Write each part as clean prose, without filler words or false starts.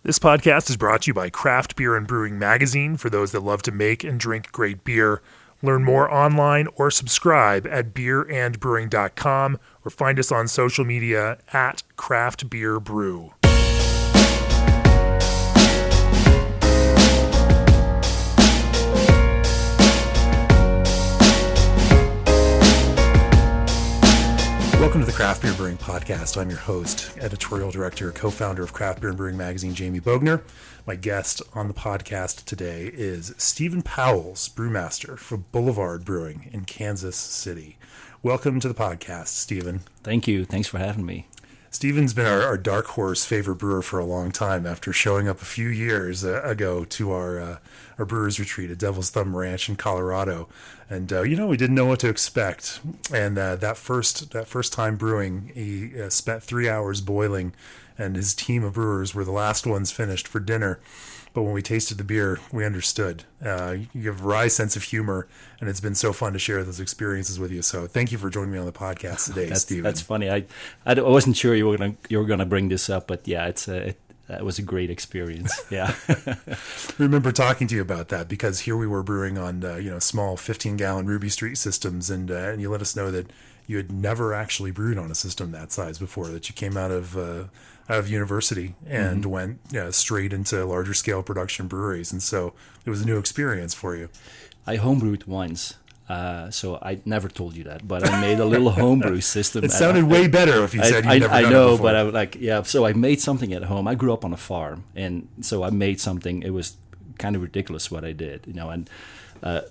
This podcast is brought to you by Craft Beer and Brewing Magazine for those that love to make and drink great beer. Learn more online or subscribe at beerandbrewing.com or find us on social media at Craft Beer Brew. Welcome to the Craft Beer Brewing Podcast. I'm your host, editorial director, co-founder of Craft Beer and Brewing Magazine, Jamie Bogner. My guest on the podcast today is Stephen Pauwels, brewmaster for Boulevard Brewing in Kansas City. Welcome to the podcast, Stephen. Thank you. Thanks for having me. Stephen's been our dark horse favorite brewer for a long time after showing up a few years ago to our brewers retreat at Devil's Thumb Ranch in Colorado. And, we didn't know what to expect. And that first time brewing, he spent 3 hours boiling, and his team of brewers were the last ones finished for dinner. But when we tasted the beer, we understood. You have a wry sense of humor, and it's been so fun to share those experiences with you. So thank you for joining me on the podcast today, Stephen. That's funny. I wasn't sure you were gonna bring this up, but yeah, it was a great experience. Yeah. I remember talking to you about that because here we were brewing on small 15-gallon Ruby Street systems, and you let us know that you had never actually brewed on a system that size before. That you came out of university and went straight into larger scale production breweries, and so it was a new experience for you. I homebrewed once. So I never told you that, but I made a little homebrew system. It sounded way better if you said you never done I know, it before. but I was like, yeah. So I made something at home. I grew up on a farm, and so I made something. It was kind of ridiculous what I did, and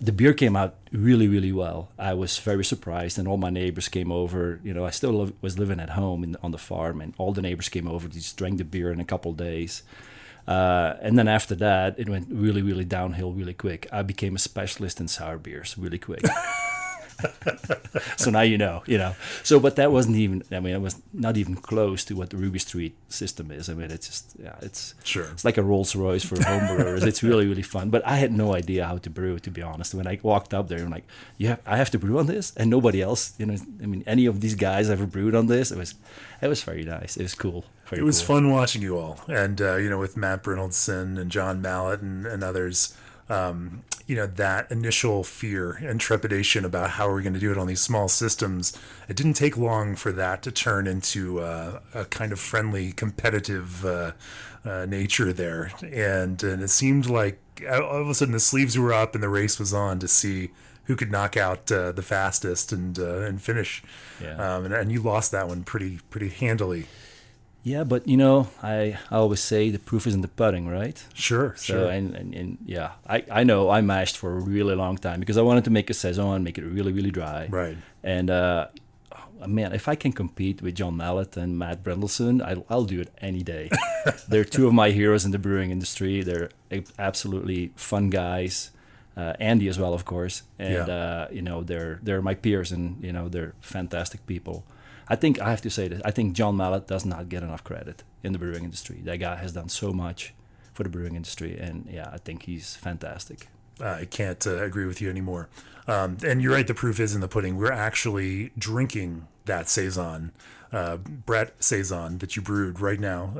the beer came out really, really well. I was very surprised, and all my neighbors came over. I still was living at home on the farm, and all the neighbors came over. They just drank the beer in a couple of days. And then after that, it went really, really downhill really quick. I became a specialist in sour beers really quick. So now you know. So, but that wasn't even, it was not even close to what the Ruby Street system is. It's just, it's like a Rolls Royce for homebrewers. It's really, really fun. But I had no idea how to brew, to be honest. When I walked up there, I'm like, I have to brew on this? And nobody else, any of these guys ever brewed on this? It was very nice. It was cool. It was fun watching you all. And, with Matt Brynildson and John Mallett and others, that initial fear and trepidation about how we're going to do it on these small systems, it didn't take long for that to turn into a kind of friendly, competitive nature there. And it seemed like all of a sudden the sleeves were up and the race was on to see who could knock out the fastest and finish. Yeah. And you lost that one pretty handily. Yeah, but I always say the proof is in the pudding, right? Sure. And yeah, I know I mashed for a really long time because I wanted to make a saison, make it really, really dry. Right. And man, if I can compete with John Mallett and Matt Brynildson, I'll do it any day. They're two of my heroes in the brewing industry. They're absolutely fun guys. Andy as well, of course. And they're my peers, and they're fantastic people. I think I have to say this. I think John Mallett does not get enough credit in the brewing industry. That guy has done so much for the brewing industry, and I think he's fantastic. I can't agree with you anymore. And you're right, the proof is in the pudding. We're actually drinking that saison, Brett saison that you brewed right now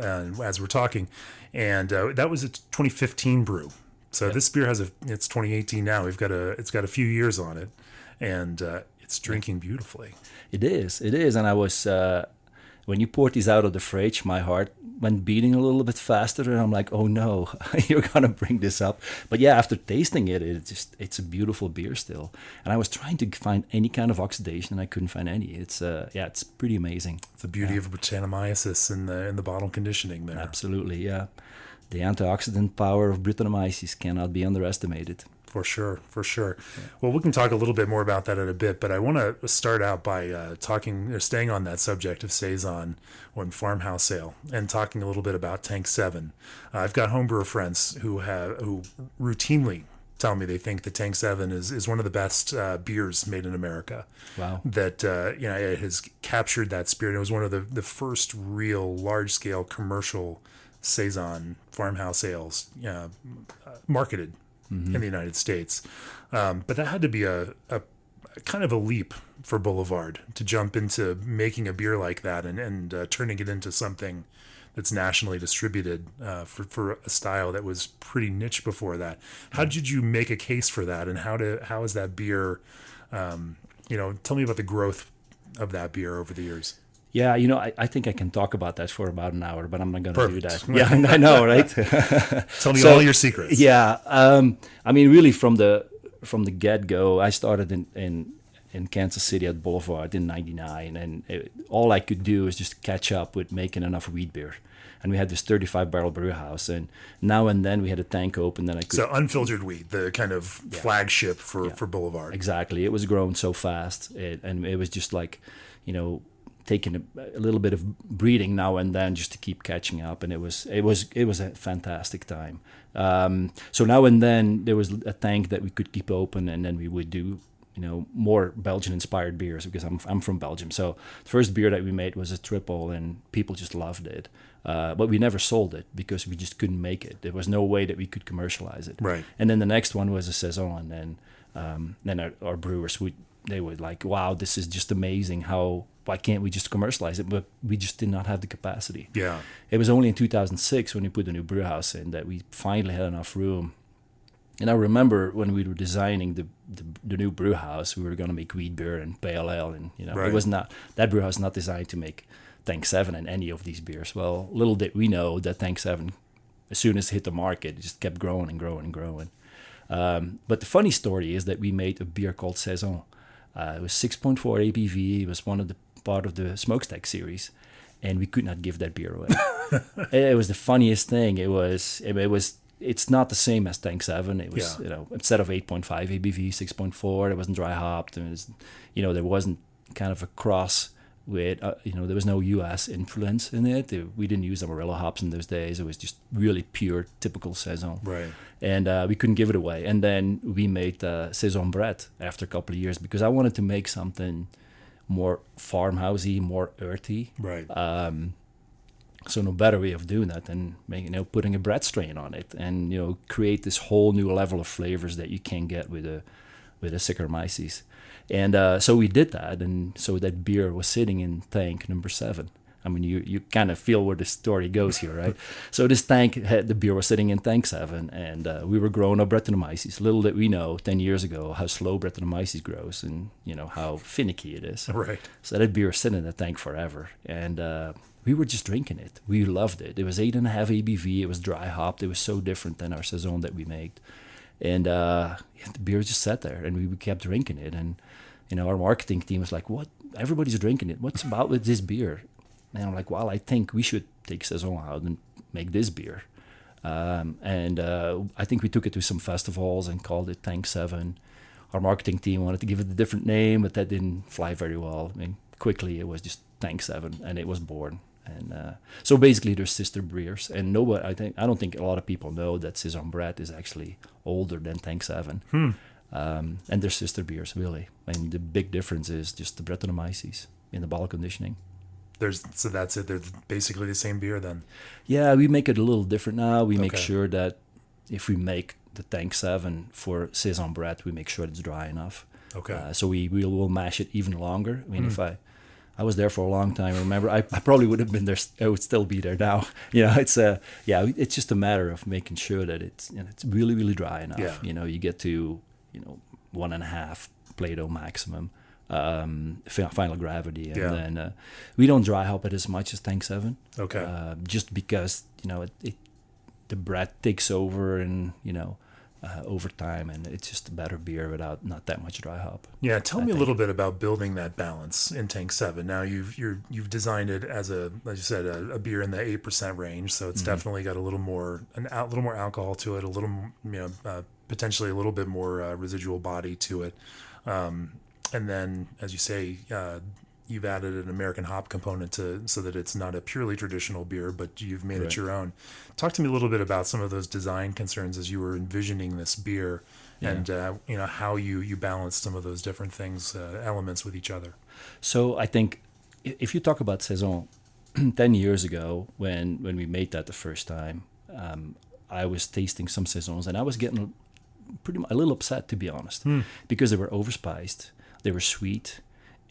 as we're talking, and that was a 2015 brew. So This beer it's 2018 now. It's got a few years on it, and it's drinking beautifully. It is, and I was when you poured these out of the fridge, my heart went beating a little bit faster, and I'm like, oh no, you're gonna bring this up. But yeah, after tasting it, it's a beautiful beer still. And I was trying to find any kind of oxidation, and I couldn't find any. It's pretty amazing. It's the beauty of Brettanomyces in the bottle conditioning there. Absolutely, yeah. The antioxidant power of Brettanomyces cannot be underestimated. For sure. Yeah. Well, we can talk a little bit more about that in a bit, but I want to start out by staying on that subject of saison and farmhouse ale, and talking a little bit about Tank 7. I've got homebrewer friends who routinely tell me they think that Tank 7 is one of the best beers made in America. Wow. That it has captured that spirit. It was one of the first real large scale commercial saison farmhouse ales marketed in the United States. But that had to be a kind of a leap for Boulevard to jump into making a beer like that and turning it into something that's nationally distributed for a style that was pretty niche before that. How did you make a case for that, and how is that beer? Tell me about the growth of that beer over the years. Yeah, I think I can talk about that for about an hour, but I'm not going to do Perfect. that. Yeah, I know, right? Tell me all your secrets. Yeah, really from the get go, I started in Kansas City at Boulevard in '99, and all I could do is just catch up with making enough wheat beer. And we had this 35-barrel brew house, and now and then we had a tank open that I could. So unfiltered wheat, the kind of flagship for Boulevard. Exactly, it was growing so fast, and it was just like, taking a little bit of breeding now and then just to keep catching up, and it was a fantastic time. So now and then there was a tank that we could keep open, and then we would do more Belgian-inspired beers, because I'm from Belgium. So the first beer that we made was a triple, and people just loved it. But we never sold it because we just couldn't make it. There was no way that we could commercialize it. Right. And then the next one was a saison, and then our brewers they were like, "Wow, this is just amazing! Why can't we just commercialize it?" But we just did not have the capacity. Yeah. It was only in 2006 when we put the new brew house in that we finally had enough room. And I remember when we were designing the new brew house, we were going to make wheat beer and pale ale, and Right. It was not, that brew house not designed to make Tank 7 and any of these beers. Well, little did we know that Tank 7, as soon as it hit the market, it just kept growing and growing and growing. But the funny story is that we made a beer called Saison. It was 6.4 ABV. It was part of the Smokestack series, and we could not give that beer away. It was the funniest thing. It's not the same as Tank 7. It was, instead of 8.5 ABV, 6.4. It wasn't dry hopped. And there wasn't kind of a cross with, there was no U.S. influence in it. We didn't use Amarillo hops in those days. It was just really pure, typical Saison. Right. And we couldn't give it away. And then we made Saison Brut after a couple of years, because I wanted to make something more farmhousey, more earthy. Right. So no better way of doing that than putting a Brett strain on it, and create this whole new level of flavors that you can't get with a Saccharomyces. And so we did that, and so that beer was sitting in tank number 7. I mean, you kind of feel where the story goes here, right? So this the beer was sitting in tank 7, and we were growing up Brettanomyces. Little did we know 10 years ago how slow Brettanomyces grows, and how finicky it is. Right. So that beer was sitting in the tank forever, and we were just drinking it. We loved it. It was 8.5 ABV. It was dry hopped. It was so different than our Saison that we made. And the beer just sat there, and we kept drinking it. And, our marketing team was like, "What? Everybody's drinking it. What's about with this beer?" And I'm like, "Well, I think we should take Saison out and make this beer." And I think we took it to some festivals and called it Tank 7. Our marketing team wanted to give it a different name, but that didn't fly very well. I mean, quickly it was just Tank 7, and it was born. And so basically, they're sister beers, and I don't think a lot of people know that Saison Brut is actually older than Tank 7. And they're sister beers, really. And the big difference is just the Brettanomyces in the bottle conditioning. So that's it. They're basically the same beer then. Yeah, we make it a little different now. We make sure that if we make the Tank 7 for Saison Brut, we make sure it's dry enough. Okay. So we'll mash it even longer. I mean, if I was there for a long time. Remember, I probably would have been there. I would still be there now. It's just a matter of making sure that it's really, really dry enough. Yeah. You get to 1.5 Plato maximum, final gravity, and then we don't dry hop it as much as Tank 7. Okay. Just because the Brett takes over, and over time, and it's just a better beer without not that much dry hop. Yeah, tell me a little bit about building that balance in Tank 7. Now you've designed it as like you said, a beer in the 8% range, so it's definitely got a little more alcohol to it, a little potentially a little bit more residual body to it, and then as you say, you've added an American hop component so that it's not a purely traditional beer, but you've made it your own. Talk to me a little bit about some of those design concerns as you were envisioning this beer, and how you balanced some of those different things, elements with each other. So I think if you talk about Saison, 10 years ago when we made that the first time, I was tasting some Saisons, and I was getting a little upset, to be honest, because they were overspiced, they were sweet,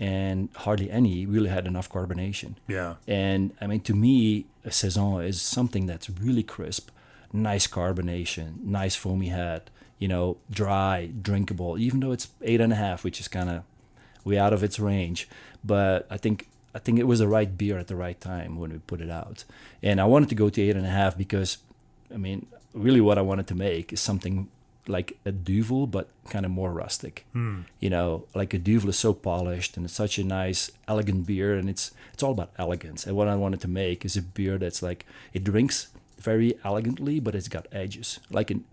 and hardly any really had enough carbonation. Yeah. And I mean, to me, a saison is something that's really crisp, nice carbonation, nice foamy head, dry, drinkable, even though it's 8.5, which is kind of way out of its range. But I think it was the right beer at the right time when we put it out. And I wanted to go to 8.5 because, I mean, really what I wanted to make is something like a Duvel, but kind of more rustic. Like a Duvel is so polished and it's such a nice, elegant beer, and it's all about elegance. And what I wanted to make is a beer that's like, it drinks very elegantly, but it's got edges,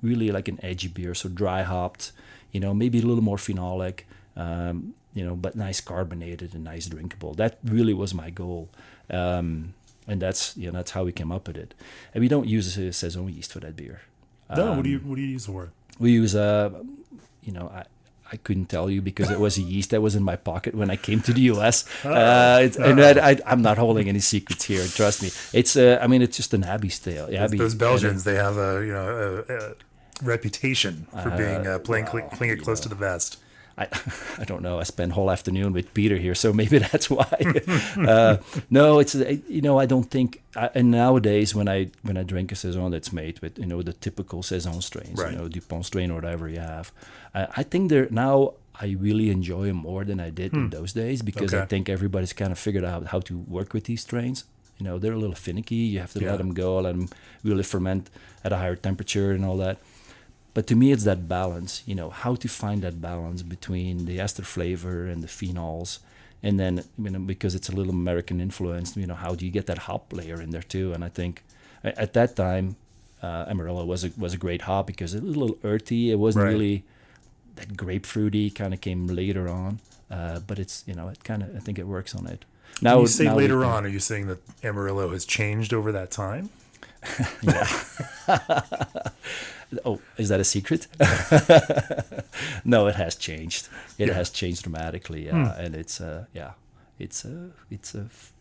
really like an edgy beer. So dry hopped, maybe a little more phenolic, but nice carbonated and nice drinkable. That really was my goal. And that's how we came up with it. And we don't use a saison yeast for that beer. No, what do you use for it? We use I couldn't tell you because it was a yeast that was in my pocket when I came to the US. And I'm not holding any secrets here. Trust me. It's it's just an Abbey style. Those Belgians, they have a reputation for being playing it close to the vest. I don't know. I spent whole afternoon with Peter here, so maybe that's why. No, it's I don't think. And nowadays, when I drink a saison that's made with the typical saison strains, right. Dupont strain or whatever you have, I think now I really enjoy them more than I did in those days because I think everybody's kind of figured out how to work with these strains. They're a little finicky. You have to let them go, let them really ferment at a higher temperature and all that. But to me, it's that balance, how to find that balance between the ester flavor and the phenols. And then, because it's a little American influenced, how do you get that hop layer in there too? And I think at that time, Amarillo was a great hop because it was a little earthy. It wasn't really that grapefruity, kind of came later on. But it's, it kind of, I think it works on it. Now, when you say later on, are you saying that Amarillo has changed over that time? Yeah. Oh, is that a secret? No, it has changed. It has changed dramatically, and it's a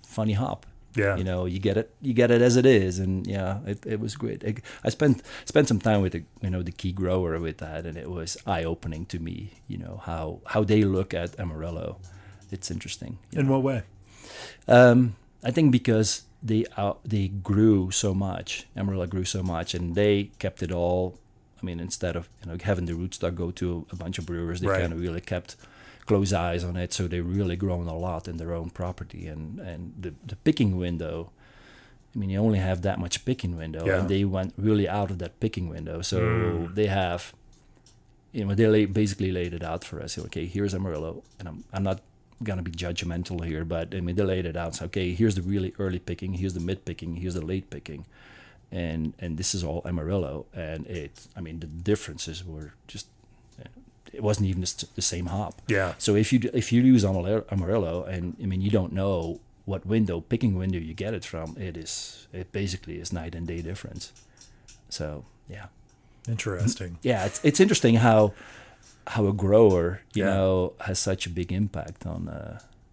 funny hop. Yeah, you get it as it is, and it was great. I spent some time with the key grower with that, and it was eye opening to me. How they look at Amarillo. It's interesting. In what way? I think because they grew so much. Amarillo grew so much, and they kept it all. I mean, instead of having the rootstock go to a bunch of brewers, they kind of really kept close eyes on it. So they really grown a lot in their own property, and the picking window. I mean, you only have that much picking window, and they went really out of that picking window. So they have, they basically laid it out for us. Okay, here's Amarillo, and I'm not gonna be judgmental here, but I mean they laid it out. So, okay, here's the really early picking, here's the mid picking, here's the late picking, and this is all Amarillo. And the differences were just, it wasn't even the same hop. Yeah. So if you use Amarillo, and you don't know what picking window you get it from, it basically is night and day difference. So yeah. Interesting. Yeah, it's interesting how a grower, has such a big impact on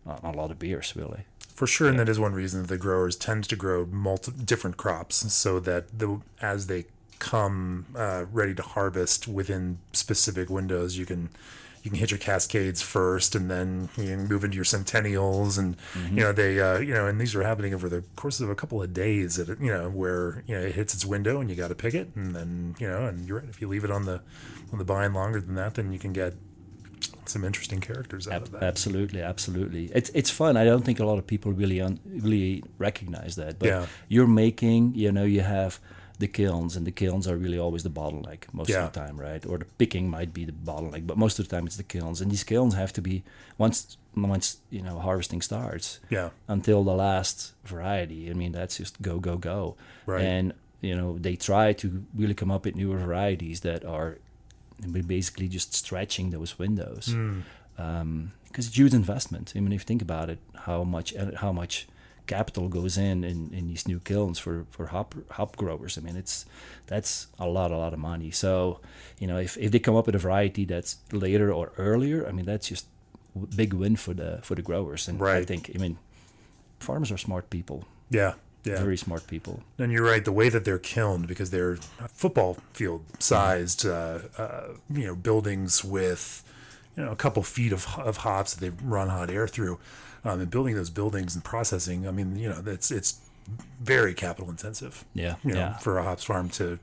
a lot of beers, really. For sure, and that is one reason that the growers tend to grow different crops, so that as they come ready to harvest within specific windows, you can hit your cascades first, and then you can move into your centennials, and and these are happening over the course of a couple of days. Where it hits its window, and you got to pick it, and then and you're right. If you leave it on the vine longer than that, then you can get some interesting characters out of that. Absolutely. It's fun. I don't think a lot of people really recognize that. But you're making, you have the kilns, and the kilns are really always the bottleneck most of the time, right? Or the picking might be the bottleneck, but most of the time it's the kilns. And these kilns have to be, once harvesting starts, until the last variety. I mean, that's just go. Right. And they try to really come up with newer varieties that are basically just stretching those windows, because it's huge investment. I mean, if you think about it, how much capital goes in these new kilns for hop growers. I mean, that's a lot of money. So if they come up with a variety that's later or earlier, I mean, that's just a big win for the growers. And I think, farmers are smart people. Yeah. Very smart people. And you're right, the way that they're kilned, because they're football field sized, buildings with, a couple feet of hops that they run hot air through, and building those buildings and processing. I mean, it's very capital intensive. Yeah, For a hops farm to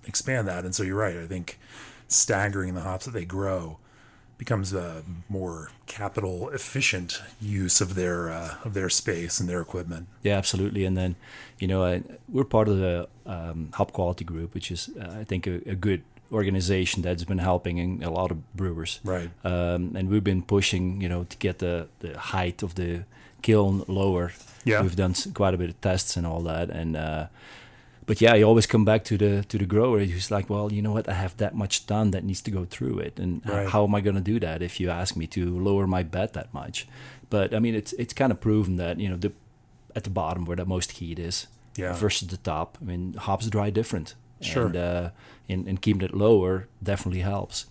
expand that. And so you're right. I think staggering the hops that they grow becomes a more capital efficient use of their space and their equipment. Yeah, absolutely. And then, we're part of the Hop Quality Group, which is, I think, a good organization that's been helping a lot of brewers. Right. And we've been pushing, to get the height of the kiln lower. Yeah. We've done quite a bit of tests and all that. And but yeah, you always come back to the grower who's like, well, you know what? I have that much ton that needs to go through it, and right. How am I going to do that if you ask me to lower my bed that much? But I mean, it's kind of proven that at the bottom where the most heat is versus the top. I mean, hops dry different. Sure. And keeping it lower definitely helps.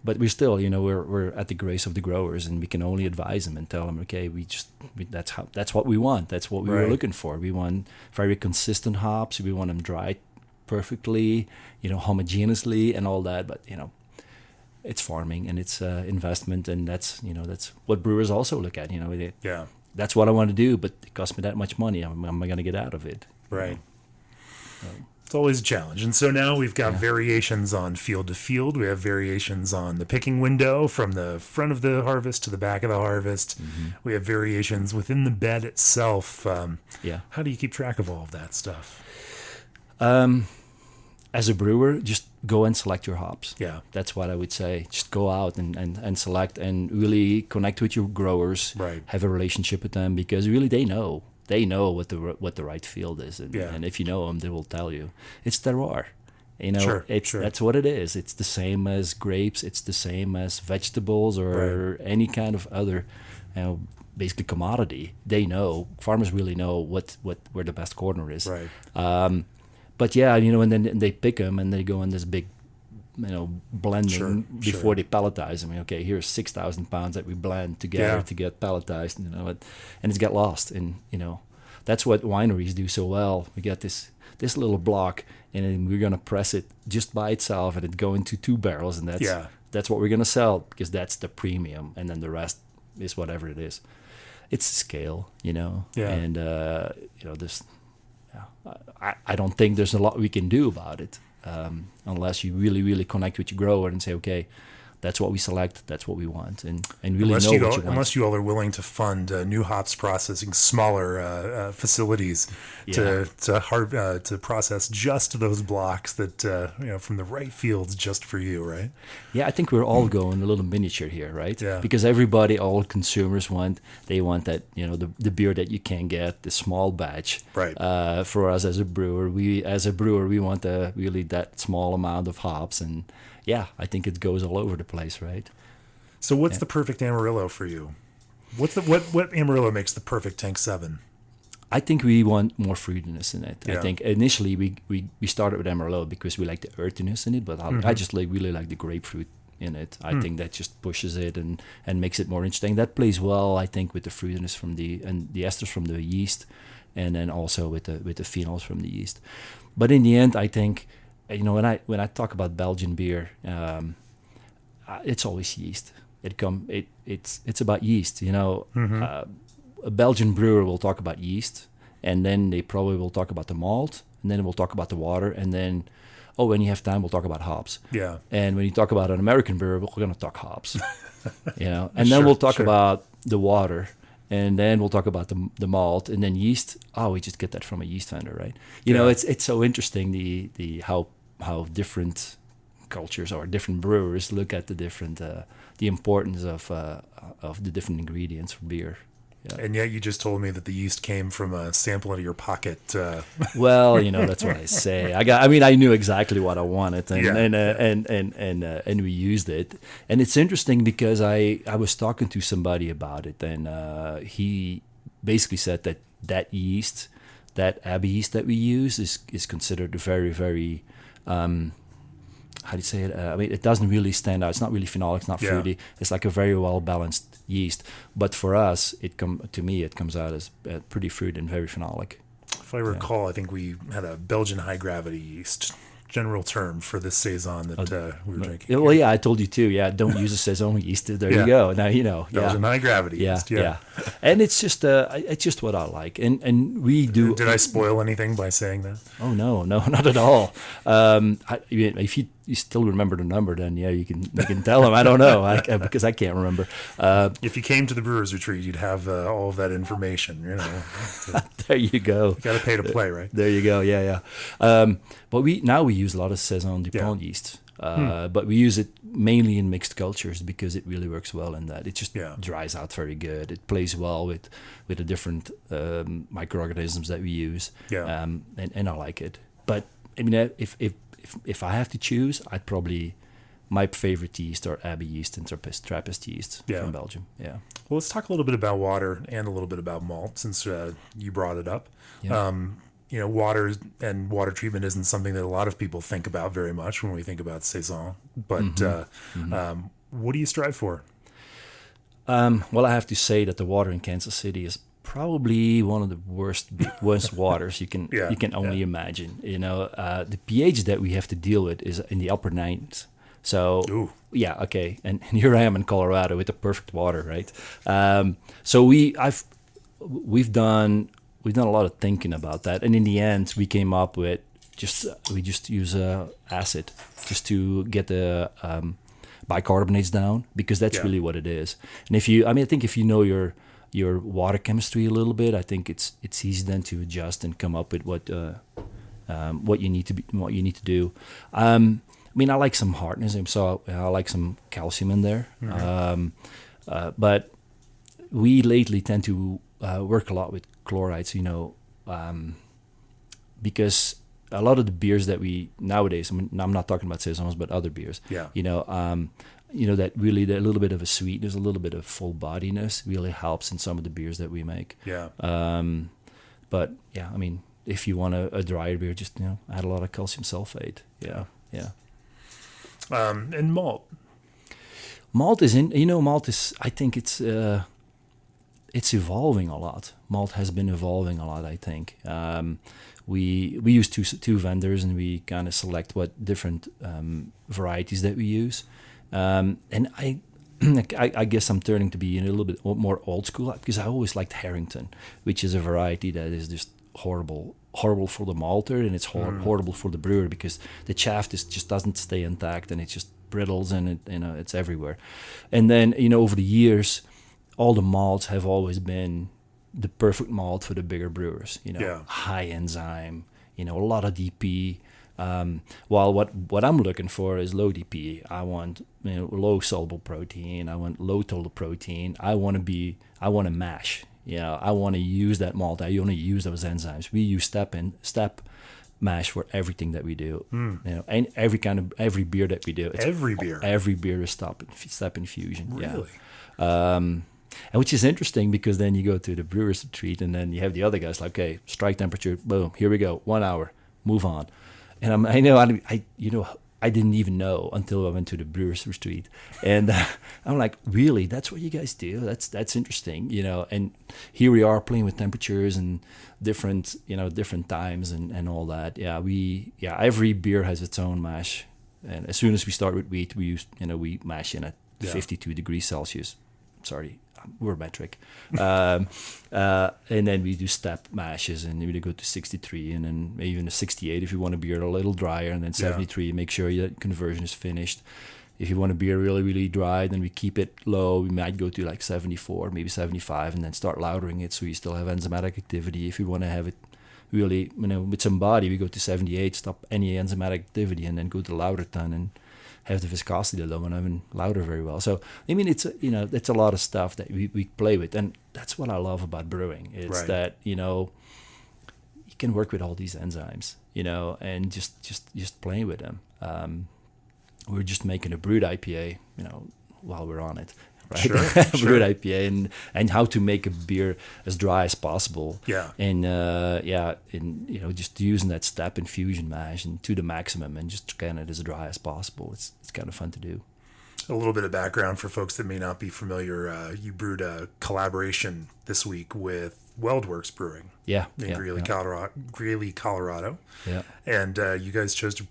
But we still, we're at the grace of the growers, and we can only advise them and tell them, okay, that's what we want. That's what we were looking for. We want very consistent hops. We want them dried perfectly, homogeneously and all that. But it's farming and it's investment, and that's what brewers also look at. That's what I want to do, but it costs me that much money. How am I going to get out of it? Right. It's always a challenge. And so now we've got variations on field to field. We have variations on the picking window from the front of the harvest to the back of the harvest. Mm-hmm. We have variations within the bed itself. How do you keep track of all of that stuff? As a brewer, just go and select your hops. Yeah. That's what I would say. Just go out and select and really connect with your growers. Right. Have a relationship with them, because really they know. They know what the right field is, and if you know them, they will tell you. It's terroir, Sure. That's what it is. It's the same as grapes. It's the same as vegetables or any kind of other, basically commodity. They know. Farmers really know where the best corner is. Right. But yeah, and then they pick them and they go in this big, blending before they pelletize them. Okay, here's 6,000 pounds that we blend together to get pelletized, and it's get lost. And that's what wineries do so well. We get this little block, and then we're gonna press it just by itself, and it go into 2 barrels, and that's what we're gonna sell, because that's the premium, and then the rest is whatever it is. It's scale, and this. I don't think there's a lot we can do about it. Unless you really, really connect with your grower and say, okay, that's what we select, that's what we want, and really know what you want. Unless you all are willing to fund new hops processing, smaller facilities to process just those blocks that from the right fields just for you, right? Yeah, I think we're all going a little miniature here, right? Yeah. Because all consumers want that the beer that you can get, the small batch. Right. For us as a brewer, we want really that small amount of hops, and yeah, I think it goes all over the place, right? So what's the perfect Amarillo for you? What Amarillo makes the perfect Tank 7? I think we want more fruitiness in it. Yeah. I think initially we started with Amarillo because we like the earthiness in it, but I just really like the grapefruit in it. I think that just pushes it and makes it more interesting. That plays well, I think, with the fruitiness from the esters from the yeast, and then also with the phenols from the yeast. But in the end, I think, when I talk about Belgian beer, it's always yeast. It's about yeast. A Belgian brewer will talk about yeast, and then they probably will talk about the malt, and then we'll talk about the water, and then when you have time, we'll talk about hops. Yeah. And when you talk about an American brewer, we're going to talk hops. And then we'll talk about the water. And then we'll talk about the malt, and then yeast. We just get that from a yeast vendor, right? It's so interesting the how different cultures or different brewers look at the different the importance of the different ingredients for beer. Yeah. And yet you just told me that the yeast came from a sample out of your pocket. Well, that's what I say. I knew exactly what I wanted, and we used it. And it's interesting because I was talking to somebody about it, and he basically said that yeast, that Abbey yeast that we use, is considered a very, very how do you say it? It doesn't really stand out. It's not really phenolic. It's not fruity. Yeah. It's like a very well balanced yeast. But for us, it comes out as pretty fruity and very phenolic. If I recall, I think we had a Belgian high gravity yeast general term for this saison that we were drinking. Well, yeah, I told you too. Yeah, don't use a saison yeast. There Yeah. you go. Now you know. Belgian high gravity Yeah, yeast. yeah. And it's just what I like. And we do. Did I spoil anything by saying that? Oh no, not at all. If you still remember the number, then yeah, you can tell them. I don't know because I can't remember. If you came to the Brewers Retreat, you'd have all of that information. You know, There you go. got to pay to play, right? There you go. Yeah. But we use a lot of Saison Dupont yeast. But we use it mainly in mixed cultures because it really works well in that. It just dries out very good. It plays well with the different microorganisms that we use. Yeah. And I like it. But I mean, if I have to choose, I'd probably my favorite yeast are Abbey yeast and Trappist yeast from Belgium. Yeah. Well, let's talk a little bit about water and a little bit about malt since you brought it up. Yeah. Water and water treatment isn't something that a lot of people think about very much when we think about saison. But what do you strive for? Well, I have to say that the water in Kansas City is probably one of the worst waters you can only imagine. The pH that we have to deal with is in the upper 9s. So Ooh. Yeah, okay, and here I am in Colorado with the perfect water, right? So we've done a lot of thinking about that, and in the end, we came up with we just use acid just to get the bicarbonates down because that's really what it is. And I think if you know your water chemistry a little bit, I think it's easy then to adjust and come up with what you need to do. I mean, I like some hardness, so I like some calcium in there. Mm-hmm. But we lately tend to work a lot with chlorides, because a lot of the beers that we nowadays, I mean, I'm not talking about saisons, but other beers, that really a little bit of a sweetness, a little bit of full bodiness really helps in some of the beers that we make. Yeah. But yeah, I mean, if you want a drier beer, just add a lot of calcium sulfate. Yeah. And malt. Malt is I think it's evolving a lot. Malt has been evolving a lot, I think. We use two vendors and we kind of select what different varieties that we use. And I guess I'm turning to be a little bit more old school because I always liked Harrington, which is a variety that is just horrible for the malter, and it's horrible for the brewer because the chaff just doesn't stay intact and it just brittles and it's everywhere. And then over the years, all the malts have always been the perfect malt for the bigger brewers. High enzyme, a lot of DP. While what I'm looking for is low DP. I want low soluble protein. I want low total protein. I want to mash. I want to use that malt. I want to use those enzymes. We use step mash for everything that we do. And every beer that we do. Every beer is step infusion. Really? Yeah. And which is interesting because then you go to the brewer's retreat and then you have the other guys like, okay, strike temperature, boom, here we go, 1 hour, move on. And I didn't even know until I went to the brewer's retreat, and I'm like, really, that's what you guys do? That's interesting, And here we are playing with temperatures and different times and all that. Every beer has its own mash, and as soon as we start with wheat, we mash in at 52 degrees Celsius. Sorry, we're metric. And then we do step mashes, and we go to 63, and then even a 68 if you want a beer a little drier, and then 73. Make sure your conversion is finished. If you want a beer really, really dry, then we keep it low. We might go to like 74, maybe 75, and then start loudering it so you still have enzymatic activity. If you want to have it really, with some body, we go to 78, stop any enzymatic activity, and then go to louder ton and have the viscosity low and even louder very well. So I mean, it's a lot of stuff that we play with, and that's what I love about brewing. It's that you can work with all these enzymes, and just playing with them. We're just making a Brut IPA, while we're on it. Right? Sure. Brut IPA and how to make a beer as dry as possible. Yeah. And just using that step infusion mash and to the maximum and just kind of as dry as possible. It's kind of fun to do. A little bit of background for folks that may not be familiar. You brewed a collaboration this week with Weldworks Brewing. Yeah. In Greeley, Colorado. Yeah. And you guys chose to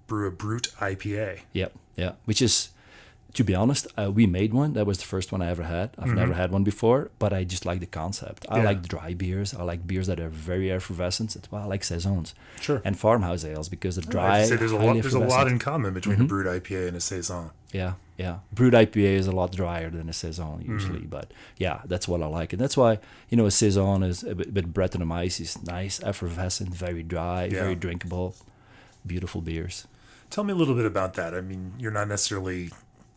brew a Brut IPA. Yep, yeah. Which is, to be honest, we made one. That was the first one I ever had. I've never had one before, but I just like the concept. I like dry beers. I like beers that are very effervescent. That's why I like saisons. Sure. And farmhouse ales because they're I dry. have to say there's highly a lot effervescent. in common between a Brut IPA and a saison. Yeah, yeah. Brut IPA is a lot drier than a saison usually, but yeah, that's what I like, and that's why a saison is a bit Brettanomyces is nice, effervescent, very dry, very drinkable, beautiful beers. Tell me a little bit about that. I mean, you're not necessarily,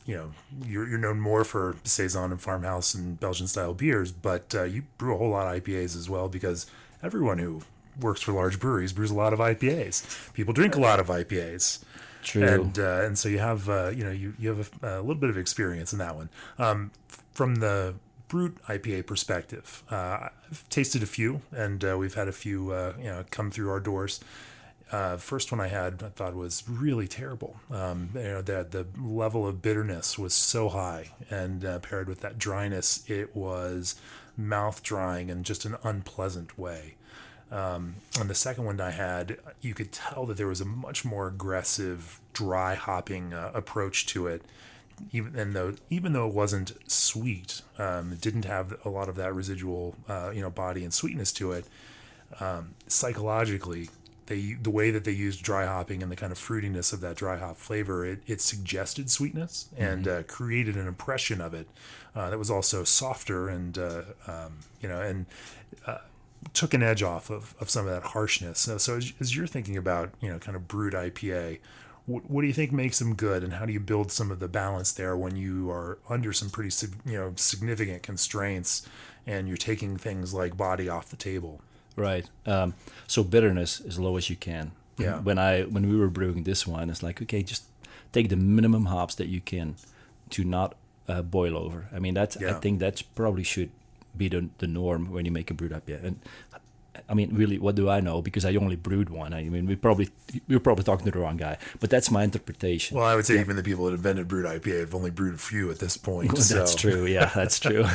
you're known more for saison and farmhouse and Belgian style beers, but you brew a whole lot of IPAs as well because everyone who works for large breweries brews a lot of IPAs. People drink a lot of IPAs. True. And so you have you have a little bit of experience in that one. From the Brut IPA perspective, I've tasted a few, and we've had a few come through our doors. First one I had, I thought was really terrible. The level of bitterness was so high, and paired with that dryness, it was mouth drying in just an unpleasant way. And the second one I had, you could tell that there was a much more aggressive, dry hopping approach to it. Even though it wasn't sweet, it didn't have a lot of that residual, body and sweetness to it. Psychologically, the way that they used dry hopping and the kind of fruitiness of that dry hop flavor, it suggested sweetness and created an impression of it that was also softer and took an edge off of some of that harshness. So as you're thinking about, kind of Brut IPA, what do you think makes them good, and how do you build some of the balance there when you are under some pretty, significant constraints and you're taking things like body off the table? Right. So bitterness as low as you can. Yeah. When we were brewing this one, it's like, okay, just take the minimum hops that you can to not boil over. I mean, I think that probably should be the norm when you make a Brut IPA. And I mean, really, what do I know? Because I only brewed one. I mean, we're probably talking to the wrong guy, but that's my interpretation. Well, I would say even the people that invented Brut IPA have only brewed a few at this point. That's true. Yeah, that's true.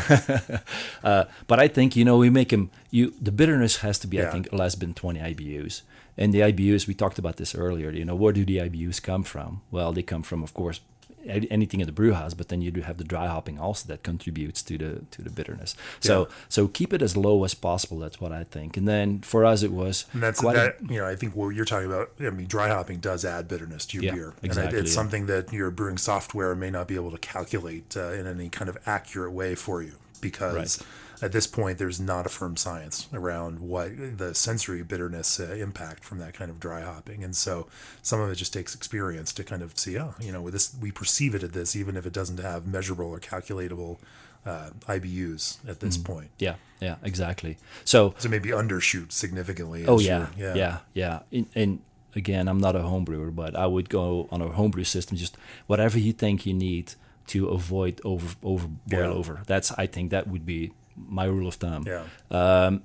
But I think, we make them, the bitterness has to be, I think, less than 20 IBUs. And the IBUs, we talked about this earlier, where do the IBUs come from? Well, they come from, of course, anything in the brew house, but then you do have the dry hopping also that contributes to the bitterness. So keep it as low as possible. That's what I think. And then for us, it was I think what you're talking about. I mean, dry hopping does add bitterness to your beer. Exactly. And it's something that your brewing software may not be able to calculate in any kind of accurate way for you because. Right. At this point, there's not a firm science around what the sensory bitterness impact from that kind of dry hopping. And so some of it just takes experience to kind of see, with this, we perceive it at this, even if it doesn't have measurable or calculatable IBUs at this point. Yeah, exactly. So maybe undershoot significantly. Yeah. And again, I'm not a home brewer, but I would go on a homebrew system, just whatever you think you need to avoid boil over. I think that would be my rule of thumb. Yeah.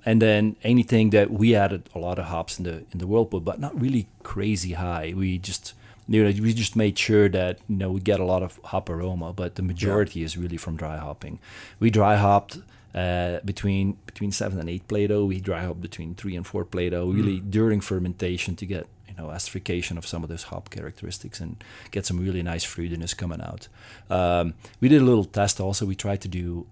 And then anything that we added a lot of hops in the whirlpool, but not really crazy high. We just made sure that we get a lot of hop aroma, but the majority is really from dry hopping. We dry hopped between 7 and 8 Plato. We dry hopped between 3 and 4 Plato, really during fermentation to get acidification of some of those hop characteristics and get some really nice fruitiness coming out. We did a little test also. We tried to do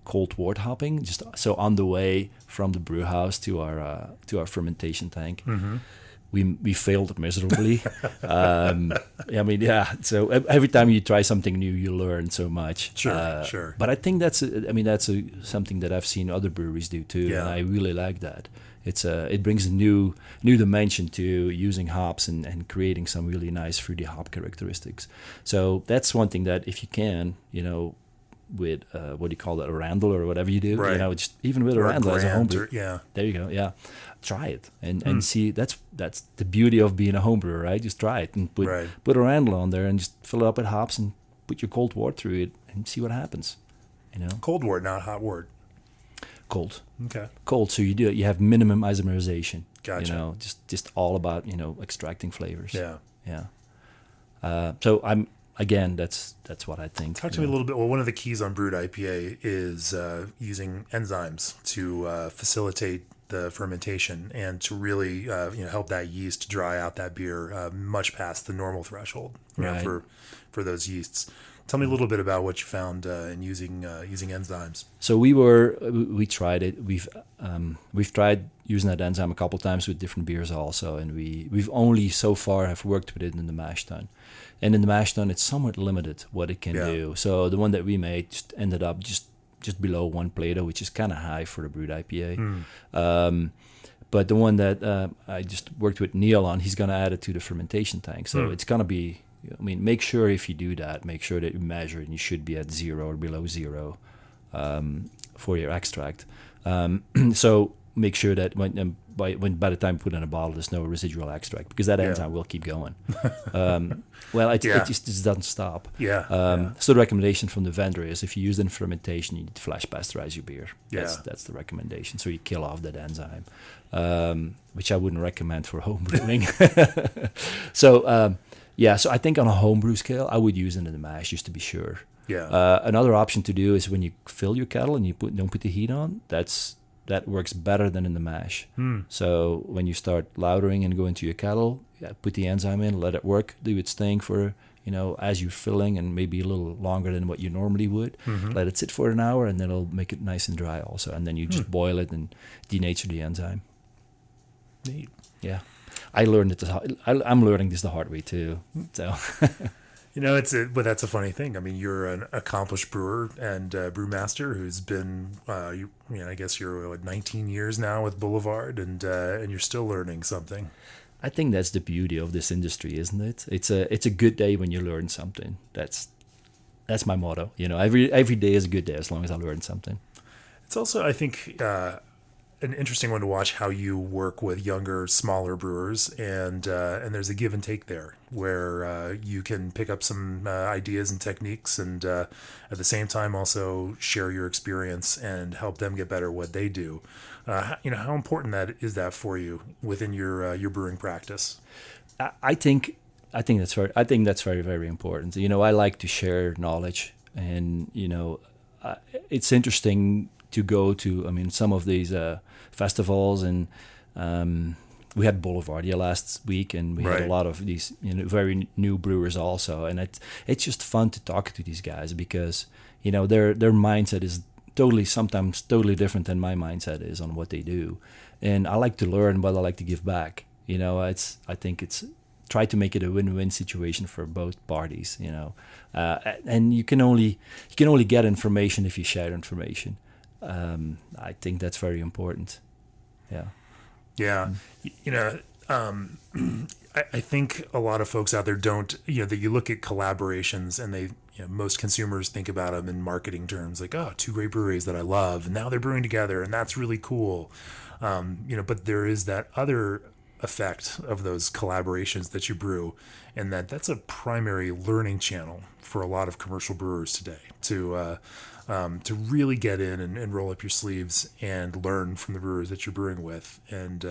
cold wort hopping, just so on the way from the brew house to our fermentation tank. Mm-hmm. We failed miserably. So every time you try something new, you learn so much. Sure. But I think that's something that I've seen other breweries do too, and I really like that. It brings a new dimension to using hops and creating some really nice fruity hop characteristics. So that's one thing that if you can, with what do you call it, a Randall or whatever you do, right. Just even with a Randall as a homebrew, there you go, try it and see. That's the beauty of being a homebrewer, right? Just try it and put a Randall on there and just fill it up with hops and put your cold wort through it and see what happens. Cold wort, not hot wort. Cold. Okay. Cold. So you have minimum isomerization. Gotcha. Just all about extracting flavors. Yeah. So that's what I think. Talk to me a little bit. Well, one of the keys on Brut IPA is using enzymes to facilitate the fermentation and to really help that yeast dry out that beer much past the normal threshold Right. for those yeasts. Tell me a little bit about what you found in using enzymes. So we tried it. We've tried using that enzyme a couple times with different beers also, and we've only so far have worked with it in the mash tun. And in the mash tun, it's somewhat limited what it can do. So the one that we made just ended up just below 1 Plato, which is kind of high for the Brut IPA. But the one that I just worked with Neil on, he's going to add it to the fermentation tank. So it's going to be, I mean, make sure if you do that, make sure that you measure it, and you should be at 0 or below 0 for your extract. So make sure that by the time you put it in a bottle, there's no residual extract, because that enzyme will keep going. It just doesn't stop. So the recommendation from the vendor is, if you use it in fermentation, you need to flash pasteurize your beer. That's the recommendation. So you kill off that enzyme, which I wouldn't recommend for home brewing. So I think on a homebrew scale, I would use it in the mash just to be sure. Another option to do is when you fill your kettle and you don't put the heat on, that works better than in the mash. So when you start lautering and go into your kettle, put the enzyme in, let it work, do its thing for, as you're filling, and maybe a little longer than what you normally would. Let it sit for an hour, and then it'll make it nice and dry also. And then you just boil it and denature the enzyme. Neat. Yeah. I learned it. I'm learning this the hard way too. So, but that's a funny thing. I mean, you're an accomplished brewer and brewmaster who's been, I guess you're 19 years now with Boulevard, and you're still learning something. I think that's the beauty of this industry, isn't it? It's a good day when you learn something. That's my motto. Every day is a good day as long as I learn something. It's also, I think, an interesting one to watch how you work with younger, smaller brewers, and there's a give and take there where you can pick up some ideas and techniques, and at the same time also share your experience and help them get better at what they do. How important is that for you within your brewing practice? I think that's very, very important. I like to share knowledge, and it's interesting to go to, some of these festivals, and we had Boulevard last week, and we had a lot of these very new brewers also, and it's just fun to talk to these guys, because their mindset is sometimes totally different than my mindset is on what they do, and I like to learn, but I like to give back. I think it's try to make it a win-win situation for both parties. And you can only get information if you share information. I think that's very important. I think a lot of folks out there don't, that you look at collaborations, and they, most consumers think about them in marketing terms, like, oh, 2 great breweries that I love, and now they're brewing together, and that's really cool. But there is that other effect of those collaborations that you brew, and that's a primary learning channel for a lot of commercial brewers today, to really get in and roll up your sleeves and learn from the brewers that you're brewing with. And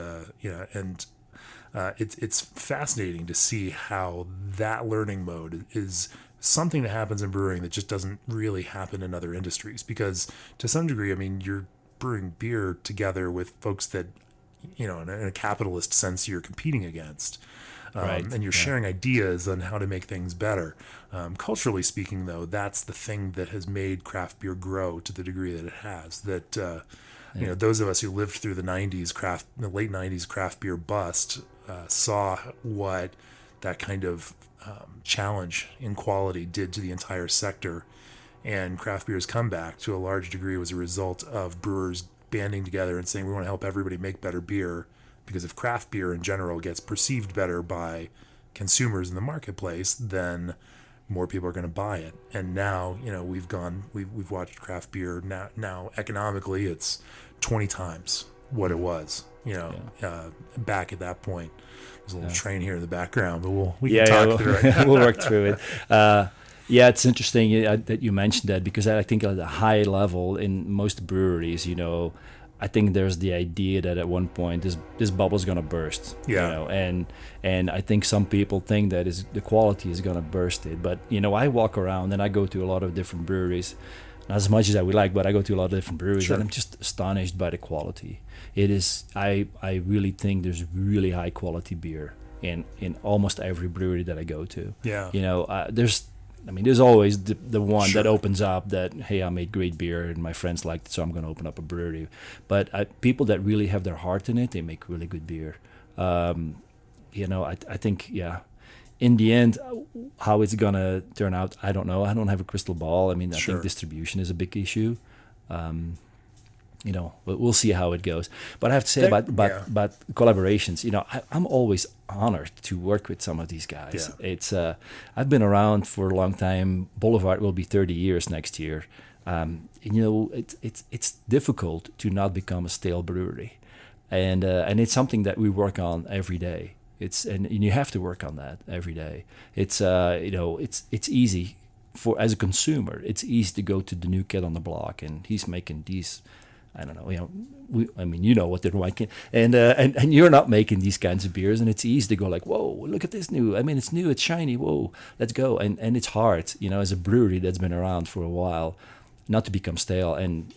it's fascinating to see how that learning mode is something that happens in brewing that just doesn't really happen in other industries, because to some degree, I mean, you're brewing beer together with folks that, in a capitalist sense, you're competing against. And you're sharing ideas on how to make things better. Culturally speaking, though, that's the thing that has made craft beer grow to the degree that it has. That those of us who lived through the late '90s craft beer bust saw what that kind of challenge in quality did to the entire sector. And craft beer's comeback, to a large degree, was a result of brewers banding together and saying, we want to help everybody make better beer, because if craft beer in general gets perceived better by consumers in the marketplace, then more people are going to buy it. And now, we've watched craft beer now economically, it's 20 times what it was, back at that point. There's a little train here in the background, but we can talk through it. We'll work through it. It's interesting that you mentioned that, because I think at a high level in most breweries, I think there's the idea that at one point this bubble's gonna burst. And I think some people think that the quality is gonna burst it. But I walk around and I go to a lot of different breweries. not as much as I would like, but I go to a lot of different breweries, Sure. and I'm just astonished by the quality. It is, I really think there's really high quality beer in almost every brewery that I go to. Yeah. You know, there's always the one Sure. that opens up that, hey, I made great beer and my friends liked it, so I'm going to open up a brewery. But people that really have their heart in it, they make really good beer. You know, I think, yeah, in the end, how it's going to turn out, I don't know. I don't have a crystal ball. I mean, I Sure. think distribution is a big issue. You know, but we'll see how it goes. But I have to say about collaborations, you know, I'm always honored to work with some of these guys. Yeah. It's I've been around for a long time. Boulevard will be 30 years next year. You know, it's difficult to not become a stale brewery, and it's something that we work on every day. And you have to work on that every day. It's you know, it's easy as a consumer. It's easy to go to the new kid on the block, and he's making these. I don't know, you know, I mean, you know what they're making, and you're not making these kinds of beers, and it's easy to go like, whoa, look at this new. I mean, it's new, it's shiny. Whoa, let's go. And it's hard, you know, as a brewery that's been around for a while, not to become stale, and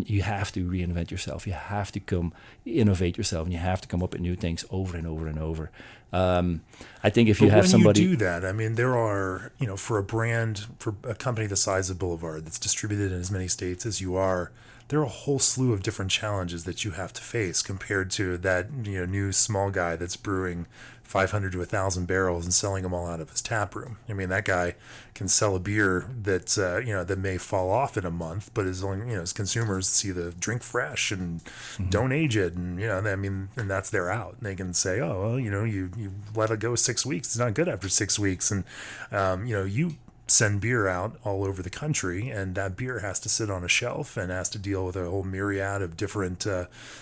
you have to reinvent yourself. You have to innovate yourself, and you have to come up with new things over and over and over. I think if you have somebody you do that, I mean, there are, you know, for a company the size of Boulevard that's distributed in as many states as you are, there are a whole slew of different challenges that you have to face compared to that, you know, new small guy that's brewing 500 to 1,000 barrels and selling them all out of his tap room. I mean, that guy can sell a beer that you know, that may fall off in a month, but as long, you know, as consumers see the drink fresh and don't age it, and you know, I mean, and that's their out. And they can say, oh, well, you know, you let it go 6 weeks. It's not good after 6 weeks, and you know, you send beer out all over the country, and that beer has to sit on a shelf and has to deal with a whole myriad of different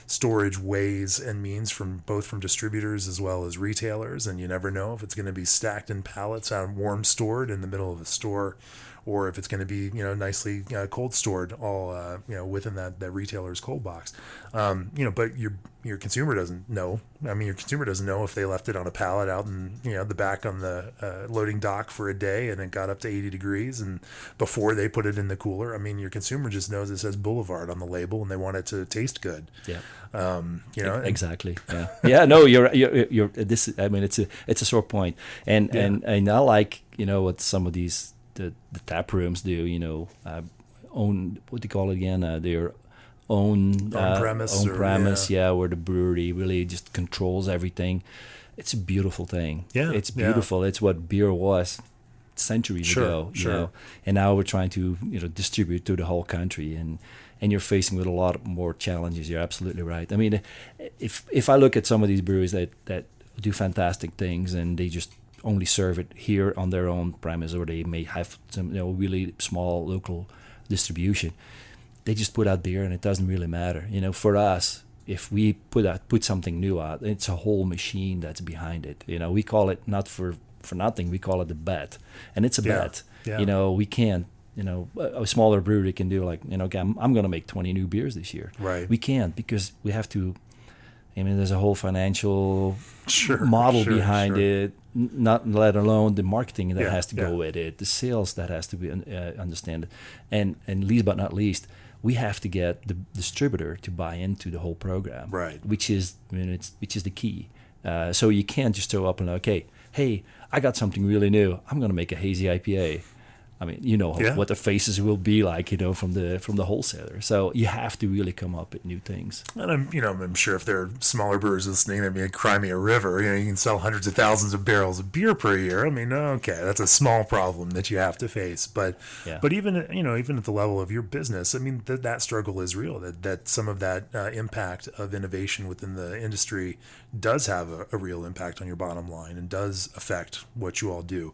storage ways and means from distributors as well as retailers, and you never know if it's going to be stacked in pallets out warm stored in the middle of a store, or if it's going to be, you know, nicely cold stored all you know, within that retailer's cold box. You know, but your consumer doesn't know. I mean, your consumer doesn't know if they left it on a pallet out in, you know, the back on the loading dock for a day and it got up to 80 degrees and before they put it in the cooler. I mean, your consumer just knows it says Boulevard on the label and they want it to taste good. Yeah. You know, exactly. Yeah. Yeah. No, you're. This. I mean, it's a sore point, and I like, you know, what some of these the tap rooms do. You know, own, what do you call it again? Their own premise. Yeah, where the brewery really just controls everything. It's a beautiful thing. Yeah, it's beautiful. It's what beer was centuries ago. You know, and now we're trying to, you know, distribute to the whole country, and you're facing with a lot more challenges. You're absolutely right. I mean, if I look at some of these breweries that do fantastic things and they just only serve it here on their own premise, or they may have some, you know, really small local distribution, they just put out beer and it doesn't really matter. You know, for us, if we put something new out, it's a whole machine that's behind it. You know, we call it, not for nothing, we call it a bet, and it's a bet. Yeah. You know, we can't. You know, a smaller brewery can do like, you know, okay, I'm going to make 20 new beers this year. Right. We can't, because we have to. I mean, there's a whole financial model behind it. Not let alone the marketing that has to go with it, the sales that has to be understand, and least but not least, we have to get the distributor to buy into the whole program, right? Which is, I mean, which is the key. So you can't just throw up and okay, hey, I got something really new. I'm going to make a hazy IPA. I mean, you know what the faces will be like, you know, from the wholesaler. So you have to really come up with new things. And I'm sure if there are smaller brewers listening, I mean, cry me a river. You know, you can sell hundreds of thousands of barrels of beer per year. I mean, okay, that's a small problem that you have to face. But even, you know, even at the level of your business, I mean, that struggle is real. That some of that impact of innovation within the industry does have a real impact on your bottom line and does affect what you all do.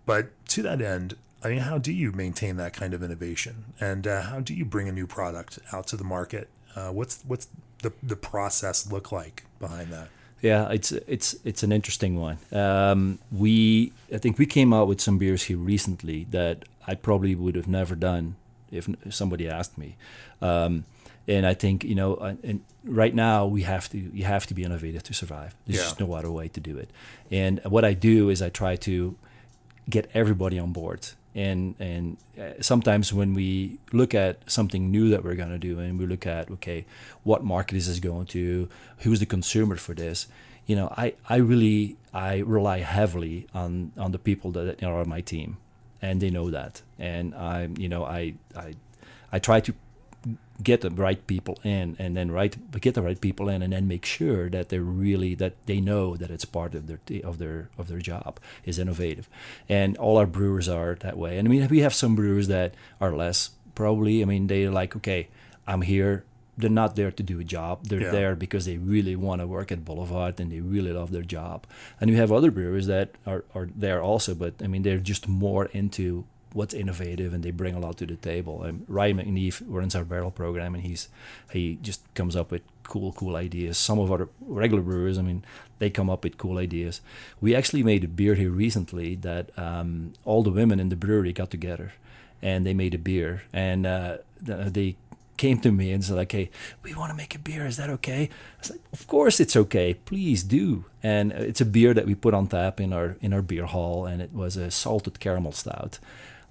But to that end, I mean, how do you maintain that kind of innovation, and how do you bring a new product out to the market? What's the process look like behind that? Yeah, it's an interesting one. I think we came out with some beers here recently that I probably would have never done if somebody asked me. And I think, you know, and right now you have to be innovative to survive. There's just no other way to do it. And what I do is I try to get everybody on board. and sometimes when we look at something new that we're going to do, and we look at, okay, what market is this going to, who's the consumer for this, I rely heavily on the people that are on my team, and they know that, and I try to get the right people in, and then get the right people in, and then make sure that they know that it's part of their job is innovative, and all our brewers are that way. And I mean, we have some brewers that are less, probably. I mean, they're like, okay, I'm here. They're not there to do a job. They're there because they really want to work at Boulevard and they really love their job. And we have other brewers that are there also, but I mean, they're just more into what's innovative, and they bring a lot to the table. Ryan McNeef runs our barrel program, and he just comes up with cool ideas. Some of our regular brewers, I mean, they come up with cool ideas. We actually made a beer here recently that all the women in the brewery got together, and they made a beer, and they came to me and said, like, hey, we want to make a beer, is that okay? I was like, of course it's okay, please do. And it's a beer that we put on tap in our beer hall, and it was a salted caramel stout.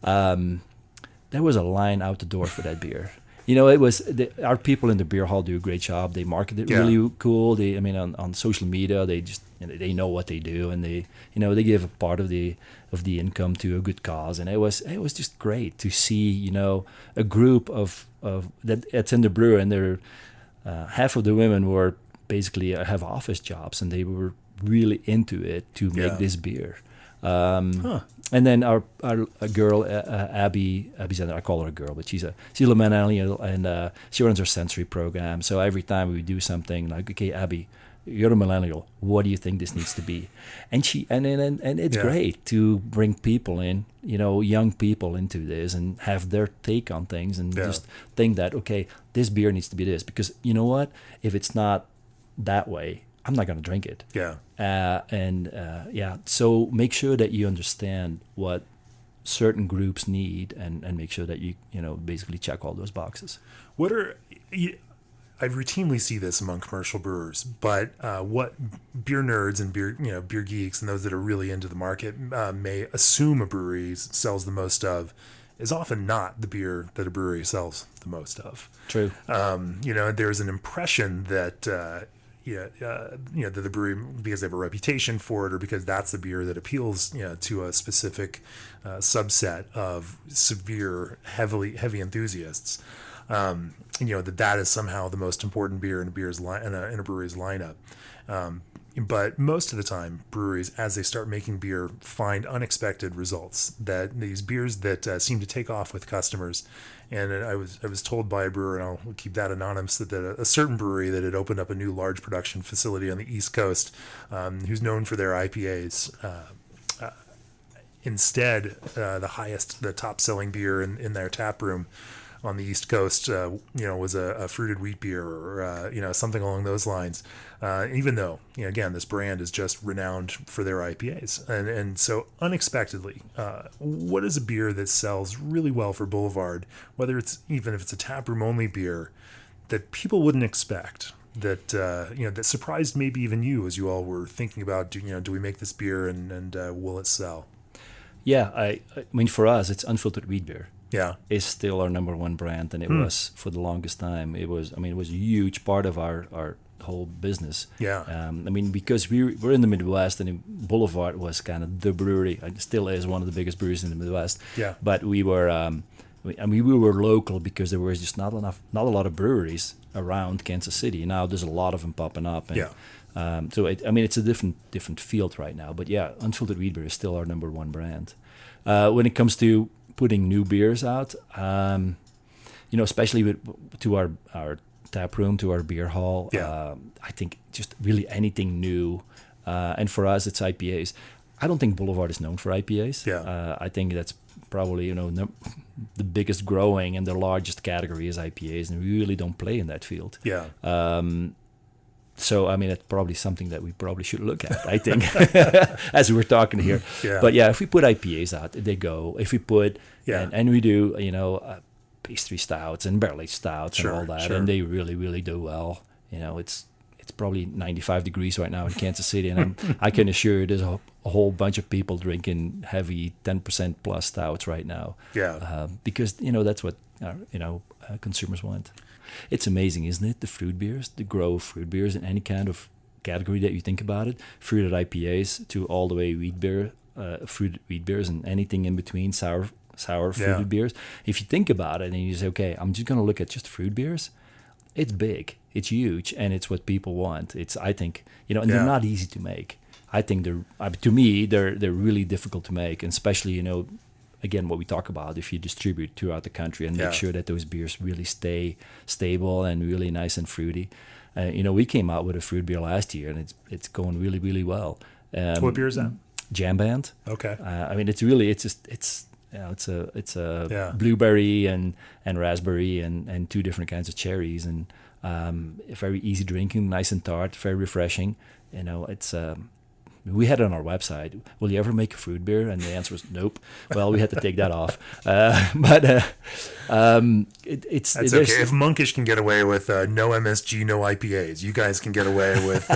There was a line out the door for that beer. It was our people in the beer hall do a great job. They market it really cool. On social media, they just they know what they do, and they give a part of the income to a good cause. And it was just great to see a group of that's in the brewery, and they're half of the women were basically have office jobs, and they were really into it to make this beer. And then our girl Abby, I call her a girl, but she's a millennial, and she runs our sensory program. So every time we do something, like, okay, Abby, you're a millennial, what do you think this needs to be? And it's great to bring people in, young people into this, and have their take on things, and just think that, okay, this beer needs to be this, because you know what, if it's not that way, I'm not going to drink it. So make sure that you understand what certain groups need, and make sure that you basically check all those boxes. I routinely see this among commercial brewers, but what beer nerds and beer geeks and those that are really into the market may assume a brewery sells the most of is often not the beer that a brewery sells the most of. True. There's an impression that that the brewery, because they have a reputation for it, or because that's the beer that appeals to a specific subset of severe heavy enthusiasts, that is somehow the most important beer in a brewery's lineup. But most of the time, breweries, as they start making beer, find unexpected results. That these beers that seem to take off with customers. And I was told by a brewer, and I'll keep that anonymous, that a certain brewery that had opened up a new large production facility on the East Coast, who's known for their IPAs, instead the top selling beer in their tap room on the East Coast, was a fruited wheat beer, or something along those lines. Even though, again, this brand is just renowned for their IPAs, and so unexpectedly, what is a beer that sells really well for Boulevard, even if it's a taproom only beer, that people wouldn't expect, that that surprised maybe even you as you all were thinking about, do we make this beer, and will it sell? Yeah, I mean, for us, it's unfiltered wheat beer. Yeah, is still our number one brand, and it was for the longest time. It was a huge part of our whole business. Yeah. Because we're in the Midwest, and Boulevard was kind of the brewery. It still is one of the biggest breweries in the Midwest. Yeah. But we were, we were local because there was just not a lot of breweries around Kansas City. Now there's a lot of them popping up. And, so it's a different field right now. But yeah, unfiltered wheat beer is still our number one brand. When it comes to putting new beers out, especially to our tap room, to our beer hall. I think just really anything new, and for us it's IPAs. I don't think Boulevard is known for IPAs. I think that's probably the biggest growing and the largest category is IPAs, and we really don't play in that field. So, that's probably something that we probably should look at, I think, as we're talking here. But if we put IPAs out, they go. If we put, and we do, pastry stouts and barrel aged stouts and all that, and they really, really do well. It's it's probably 95 degrees right now in Kansas City, and I can assure you there's a whole bunch of people drinking heavy 10% plus stouts right now. Yeah. Because that's what consumers want. It's amazing, isn't it? The fruit beers, the grow fruit beers in any kind of category that you think about it, fruited IPAs to all the way wheat beer, fruited wheat beers, and anything in between, sour fruited beers. If you think about it and you say, okay, I'm just going to look at just fruit beers, it's big, it's huge, and it's what people want. I think, and they're not easy to make. I think to me, they're really difficult to make, and especially, again, what we talk about, if you distribute throughout the country and make sure that those beers really stay stable and really nice and fruity. We came out with a fruit beer last year, and it's going really, really well. What beer is that? Jam Band. Okay. It's a blueberry and raspberry and two different kinds of cherries, and very easy drinking, nice and tart, very refreshing. We had it on our website. Will you ever make a fruit beer? And the answer was nope. Well, we had to take that off. It's okay. If Monkish can get away with no MSG, no IPAs, you guys can get away with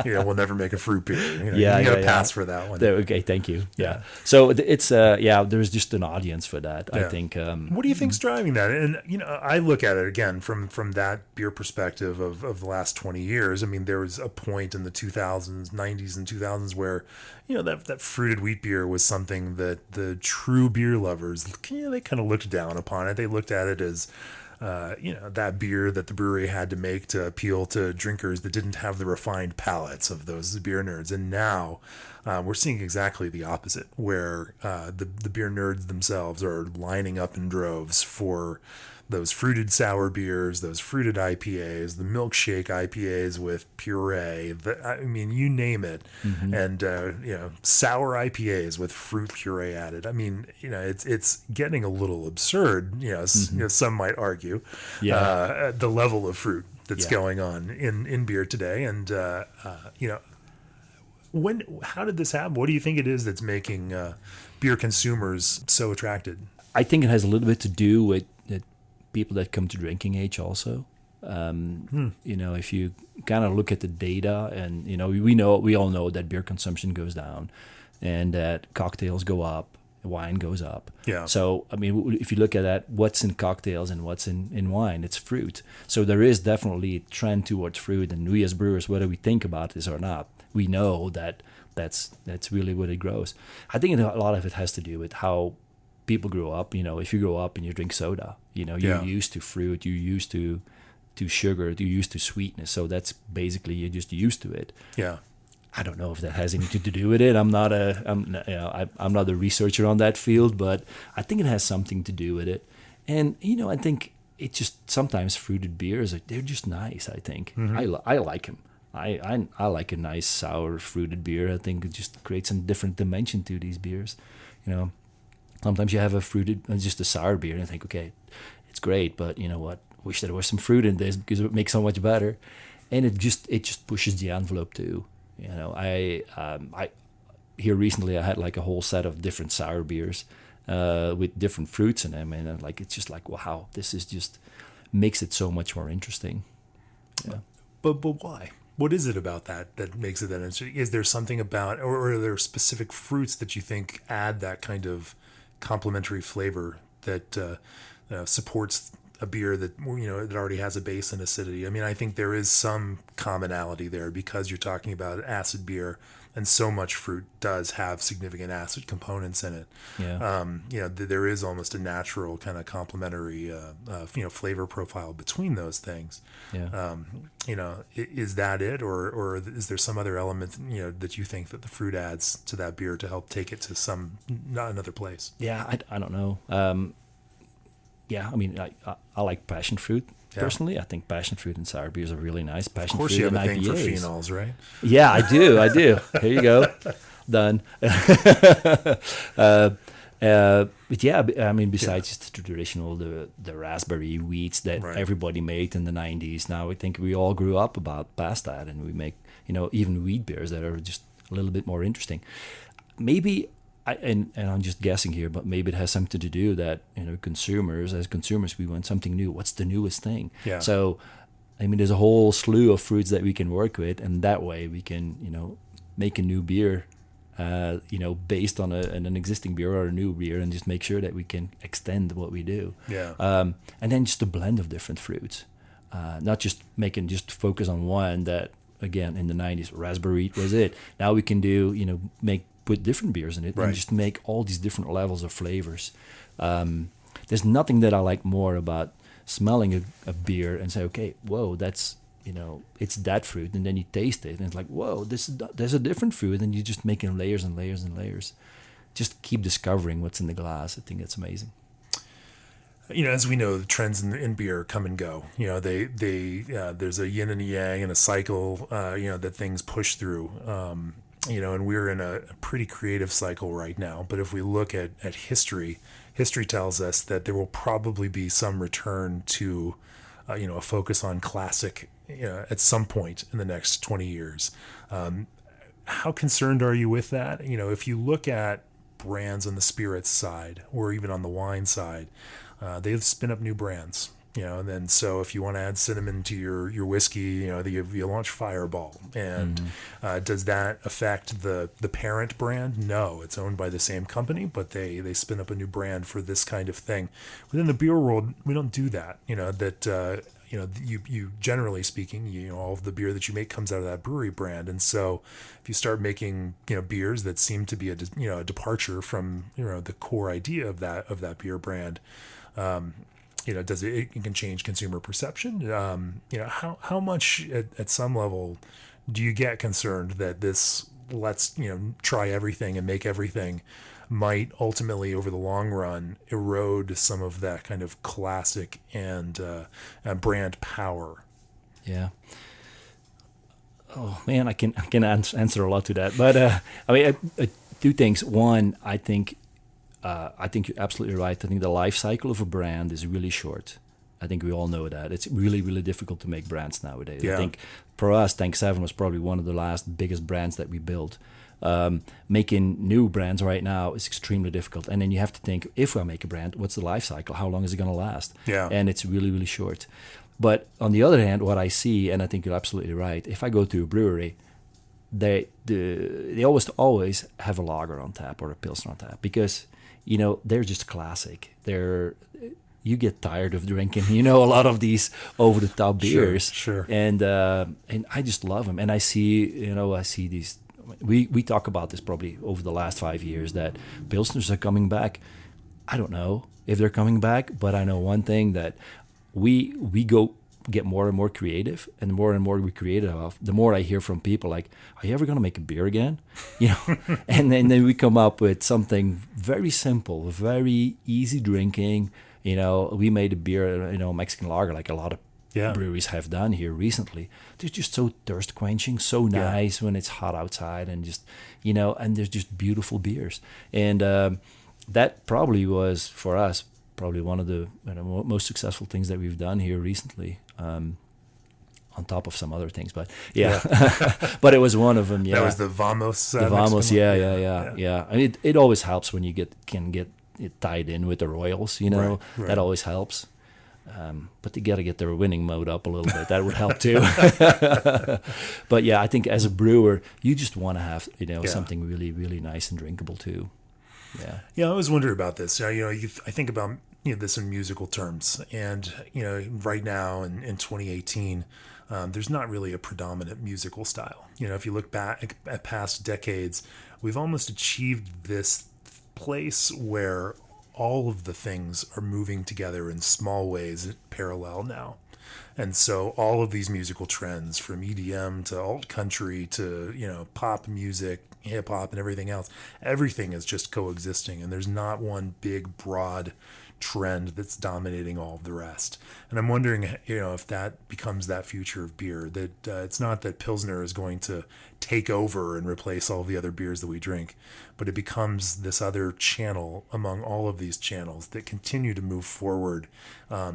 we'll never make a fruit beer. You got to pass for that one. Okay, thank you. Yeah. So it's there's just an audience for that. I think. What do you think's driving that? And I look at it again from that beer perspective of the last 20 years. I mean, there was a point in the 2000s, 90s, and 2000s where that fruited wheat beer was something that the true beer lovers they kind of looked down upon it. They looked at it as that beer that the brewery had to make to appeal to drinkers that didn't have the refined palates of those beer nerds. And now we're seeing exactly the opposite, where the beer nerds themselves are lining up in droves for those fruited sour beers, those fruited IPAs, the milkshake IPAs with puree, you name it. Mm-hmm. And, sour IPAs with fruit puree added. I mean, it's getting a little absurd, some might argue, the level of fruit that's going on in beer today. And, how did this happen? What do you think it is that's making beer consumers so attracted? I think it has a little bit to do with people that come to drinking age also. If you kind of look at the data, and we all know that beer consumption goes down and that cocktails go up, wine goes up. Yeah. So if you look at that, what's in cocktails and what's in wine, it's fruit. So there is definitely a trend towards fruit, and we as brewers, whether we think about this or not, we know that that's really what it grows. I think a lot of it has to do with how people grow up. If you grow up and you drink soda, you're used to fruit, you're used to sugar, you're used to sweetness. So that's basically, you're just used to it. Yeah. I don't know if that has anything to do with it. I'm not a researcher on that field, but I think it has something to do with it. And I think it just, sometimes fruited beers, they're just nice. I think. Mm-hmm. I like them. I like a nice sour fruited beer. I think it just creates a different dimension to these beers. Sometimes you have a fruited, just a sour beer, and I think, okay, it's great, but you know what? Wish there was some fruit in this because it would make so much better. And it just pushes the envelope too. I here recently I had like a whole set of different sour beers with different fruits in them, and it's just like, wow, this is just makes it so much more interesting. Yeah. But why? What is it about that makes it that interesting? Is there something about, or are there specific fruits that you think add that kind of complementary flavor that supports a beer that that already has a base in acidity? I mean, I think there is some commonality there because you're talking about acid beer, and so much fruit does have significant acid components in it. Yeah. There is almost a natural kind of complementary flavor profile between those things. Yeah. Is that it, or is there some other element that you think that the fruit adds to that beer to help take it to not another place? Yeah, I don't know. I like passion fruit. Personally, I think passion fruit and sour beers are really nice. Passion fruit and IPAs. Of course, you have a thing for phenols, right? Yeah, I do. Here you go. Done. But yeah, besides just the traditional, the raspberry wheats that everybody made in the 90s, now I think we all grew up past that, and we make, even wheat beers that are just a little bit more interesting. Maybe, and I'm just guessing here, but maybe it has something to do that, as consumers, we want something new. What's the newest thing? Yeah. So I mean, there's a whole slew of fruits that we can work with, and that way we can, make a new beer, based on an existing beer or a new beer, and just make sure that we can extend what we do. Yeah. And then just a blend of different fruits, not just just focus on one. That again in the '90s, raspberry was it. Now we can do, put different beers in it, Right. and just make all these different levels of flavors. There's nothing that I like more about smelling a beer and say, okay, whoa, that's, it's that fruit, and then you taste it, and it's like, whoa, there's a different fruit, and you're just making layers and layers and layers. Just keep discovering what's in the glass. I think that's amazing. As we know, the trends in beer come and go. They there's a yin and a yang and a cycle, that things push through. And we're in a pretty creative cycle right now. But if we look at history tells us that there will probably be some return to, a focus on classic, at some point in the next 20 years. How concerned are you with that? If you look at brands on the spirits side or even on the wine side, they spin up new brands. And then so if you want to add cinnamon to your whiskey, you launch Fireball. And does that affect the parent brand? No, it's owned by the same company, but they spin up a new brand for this kind of thing. Within the beer world, we don't do that. You generally speaking, all of the beer that you make comes out of that brewery brand. And so if you start making, beers that seem to be a departure from, the core idea of that beer brand, does it can change consumer perception? How much at some level do you get concerned that this let's try everything and make everything might ultimately over the long run erode some of that kind of classic and brand power? Yeah. Oh man, I can answer a lot to that, but two things. One, I think you're absolutely right. I think the life cycle of a brand is really short. I think we all know that. It's really, really difficult to make brands nowadays. Yeah. I think for us, Tank 7 was probably one of the last biggest brands that we built. Making new brands right now is extremely difficult. And then you have to think, if I make a brand, what's the life cycle? How long is it going to last? Yeah. And it's really, really short. But on the other hand, what I see, and I think you're absolutely right, if I go to a brewery, they always have a lager on tap or a pilsner on tap because they're just classic. You get tired of drinking, a lot of these over the top beers. Sure. And I just love them. And I see these. We talk about this probably over the last 5 years that pilsners are coming back. I don't know if they're coming back, but I know one thing that we go get more and more creative, and the more we creative, the more I hear from people like, "Are you ever going to make a beer again?" And then we come up with something very simple, very easy drinking. We made a beer, Mexican lager, like a lot of breweries have done here recently. They're just so thirst quenching, so nice when it's hot outside, and just and there's just beautiful beers. And that probably was for us probably one of the most successful things that we've done here recently. On top of some other things, but but it was one of them. Yeah, that was the Vamos. The Vamos, yeah. I mean, it always helps when you can get it tied in with the Royals. Right. That always helps. But they got to get their winning mode up a little bit. That would help too. But yeah, I think as a brewer, you just want to have something really, really nice and drinkable too. Yeah. Yeah, I always wondered about this. I think about this in musical terms, and right now in 2018, there's not really a predominant musical style. If you look back at past decades, we've almost achieved this place where all of the things are moving together in small ways parallel now. And so all of these musical trends, from EDM to alt country to pop music, hip hop, and everything else, everything is just coexisting, and there's not one big broad trend that's dominating all of the rest. And I'm wondering, if that becomes that future of beer, that it's not that Pilsner is going to take over and replace all the other beers that we drink, but it becomes this other channel among all of these channels that continue to move forward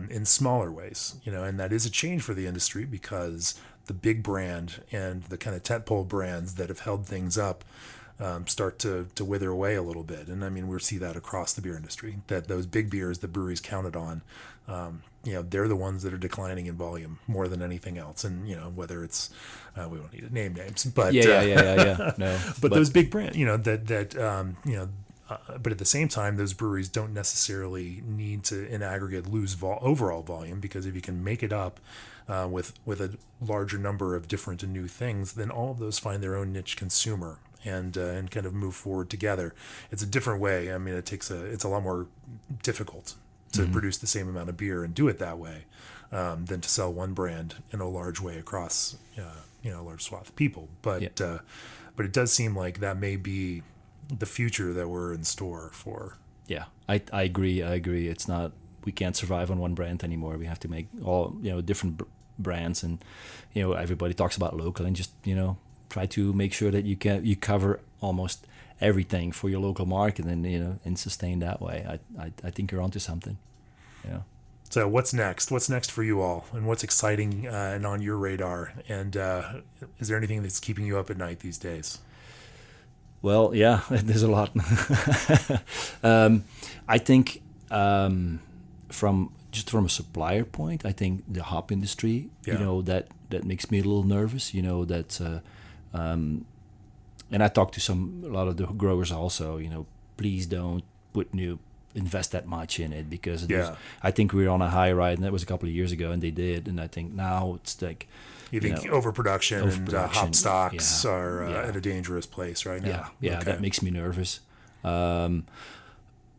in smaller ways. And that is a change for the industry, because the big brand and the kind of tentpole brands that have held things up start to wither away a little bit. And I mean, we see that across the beer industry, that those big beers that breweries counted on, they're the ones that are declining in volume more than anything else. And, whether it's, we don't need to name names, but, yeah. No, but those big brands, but at the same time, those breweries don't necessarily need to, in aggregate, lose overall volume, because if you can make it up with a larger number of different and new things, then all of those find their own niche consumer and kind of move forward together. It's a different way. I mean, it's a lot more difficult to produce the same amount of beer and do it that way than to sell one brand in a large way across a large swath of people. But it does seem like that may be the future that we're in store for. Yeah, I agree. It's not, we can't survive on one brand anymore. We have to make all, different brands, and, everybody talks about local, and just, try to make sure that you cover almost everything for your local market, and, and sustain that way. I think you're onto something. Yeah. So what's next? What's next for you all, and what's exciting and on your radar? And is there anything that's keeping you up at night these days? Well, yeah, there's a lot. I think from a supplier point, I think the hop industry, that makes me a little nervous. And I talked to a lot of the growers also. Please don't invest that much in it, because I think we're on a high ride, and that was a couple of years ago, and they did, and I think now it's like. You think overproduction and hop stocks are at a dangerous place right now? Yeah, okay. That makes me nervous.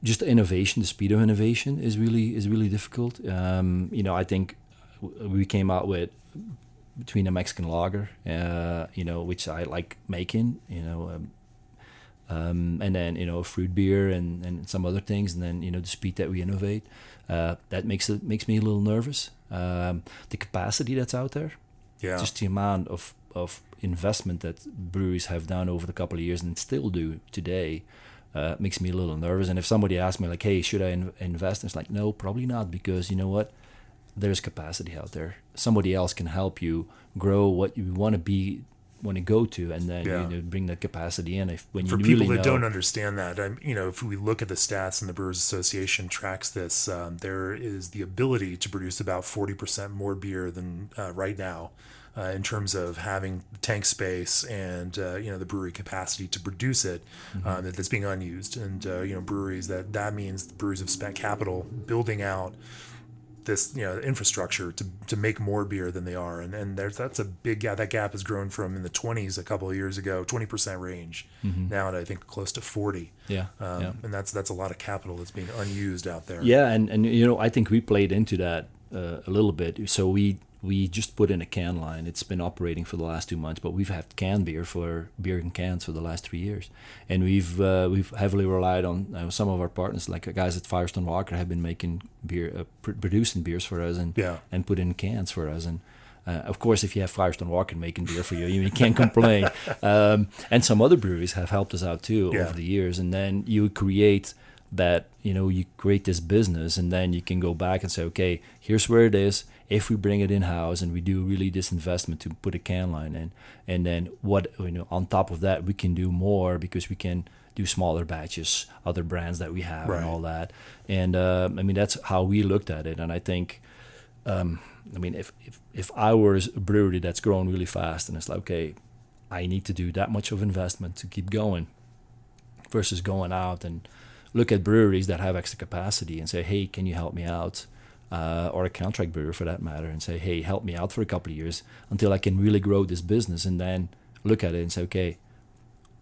Just innovation, the speed of innovation is really difficult. I think we came out with between a Mexican lager, which I like making, and then fruit beer and some other things, and then the speed that we innovate, that makes me a little nervous. The capacity that's out there. Yeah. Just the amount of investment that breweries have done over the couple of years and still do today makes me a little nervous. And if somebody asks me like, hey, should I invest? And it's like, no, probably not, because you know what? There's capacity out there. Somebody else can help you grow what you want to go to, and then bring that capacity in. For people that don't understand that, if we look at the stats, and the Brewers Association tracks this, there is the ability to produce about 40% more beer than right now, in terms of having tank space and the brewery capacity to produce it, that's being unused. And breweries, that means the breweries have spent capital building out this infrastructure to make more beer than they are, and that's a big gap. That gap has grown from in the 20s a couple of years ago, 20% range, now to I think close to 40. And that's a lot of capital that's being unused out there. Yeah, and I think we played into that a little bit. So we just put in a can line. It's been operating for the last 2 months, but we've had beer in cans for the last 3 years, and we've heavily relied on some of our partners, like guys at Firestone Walker, have been making beer, producing beers for us, and put in cans for us. And of course, if you have Firestone Walker making beer for you, you can't complain. And some other breweries have helped us out too over the years. And then you create that, you create this business, and then you can go back and say, okay, here's where it is. If we bring it in-house and we do really this investment to put a can line in, and then on top of that, we can do more, because we can do smaller batches, other brands that we have, and all that. And that's how we looked at it. And I think, if I were a brewery that's growing really fast, and it's like, okay, I need to do that much of investment to keep going, versus going out and look at breweries that have extra capacity and say, hey, can you help me out? Or a contract brewer for that matter, and say, hey, help me out for a couple of years until I can really grow this business, and then look at it and say, okay,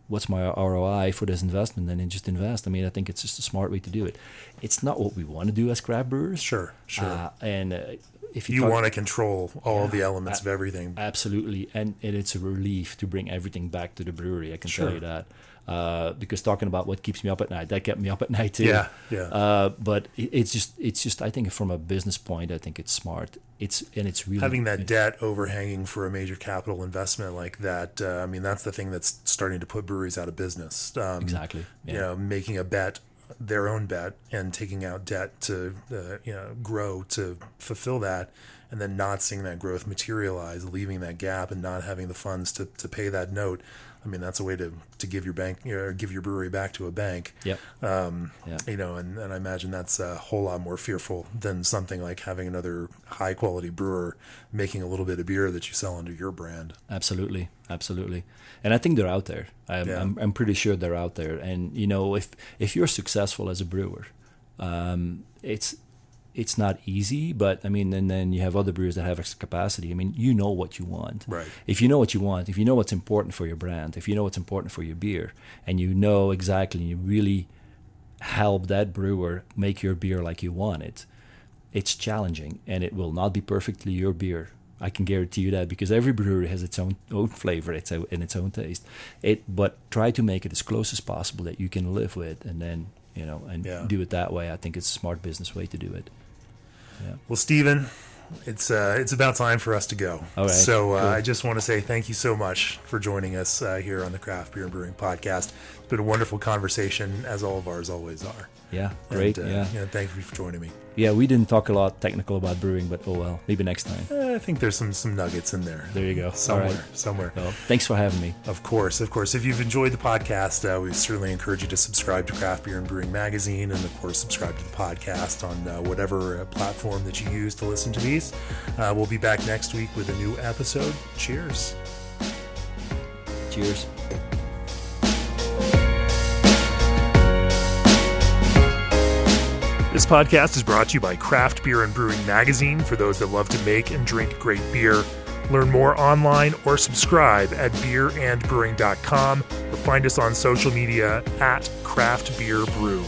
what's my ROI for this investment, and then just invest. I think it's just a smart way to do it. It's not what we want to do as craft brewers. Sure. If you want to control all the elements of everything. Absolutely, and it's a relief to bring everything back to the brewery, I can tell you that. Because talking about what keeps me up at night, that kept me up at night too. But it's just I think from a business point, I think it's smart. It's really having that debt overhanging for a major capital investment like that. That's the thing that's starting to put breweries out of business. Exactly. Making a bet, their own bet, and taking out debt to grow to fulfill that, and then not seeing that growth materialize, leaving that gap, and not having the funds to pay that note. I mean, that's a way to give your bank, give your brewery back to a bank. Yep. And I imagine that's a whole lot more fearful than something like having another high quality brewer making a little bit of beer that you sell under your brand. Absolutely. And I think they're out there. I'm pretty sure they're out there. And if you're successful as a brewer, it's not easy, but I mean, and then you have other brewers that have extra capacity. I mean, you know what you want. Right. If you know what you want, if you know what's important for your brand, if you know what's important for your beer, and you know exactly, you really help that brewer make your beer like you want it, it's challenging, and it will not be perfectly your beer. I can guarantee you that, because every brewery has its own flavor, and its own taste. But try to make it as close as possible that you can live with, and then do it that way. I think it's a smart business way to do it. Yeah. Well, Stephen, it's about time for us to go. All right. So cool. I just want to say thank you so much for joining us here on the Craft Beer and Brewing Podcast. It's been a wonderful conversation, as all of ours always are. Yeah, great. And, thank you for joining me. Yeah, we didn't talk a lot technical about brewing, but oh well, maybe next time. I think there's some nuggets in there. There you go. Somewhere. Well, thanks for having me. Of course. If you've enjoyed the podcast, we certainly encourage you to subscribe to Craft Beer and Brewing Magazine, and of course, subscribe to the podcast on whatever platform that you use to listen to these. We'll be back next week with a new episode. Cheers. Cheers. This podcast is brought to you by Craft Beer and Brewing Magazine, for those that love to make and drink great beer. Learn more online or subscribe at beerandbrewing.com, or find us on social media at Craft Beer Brew.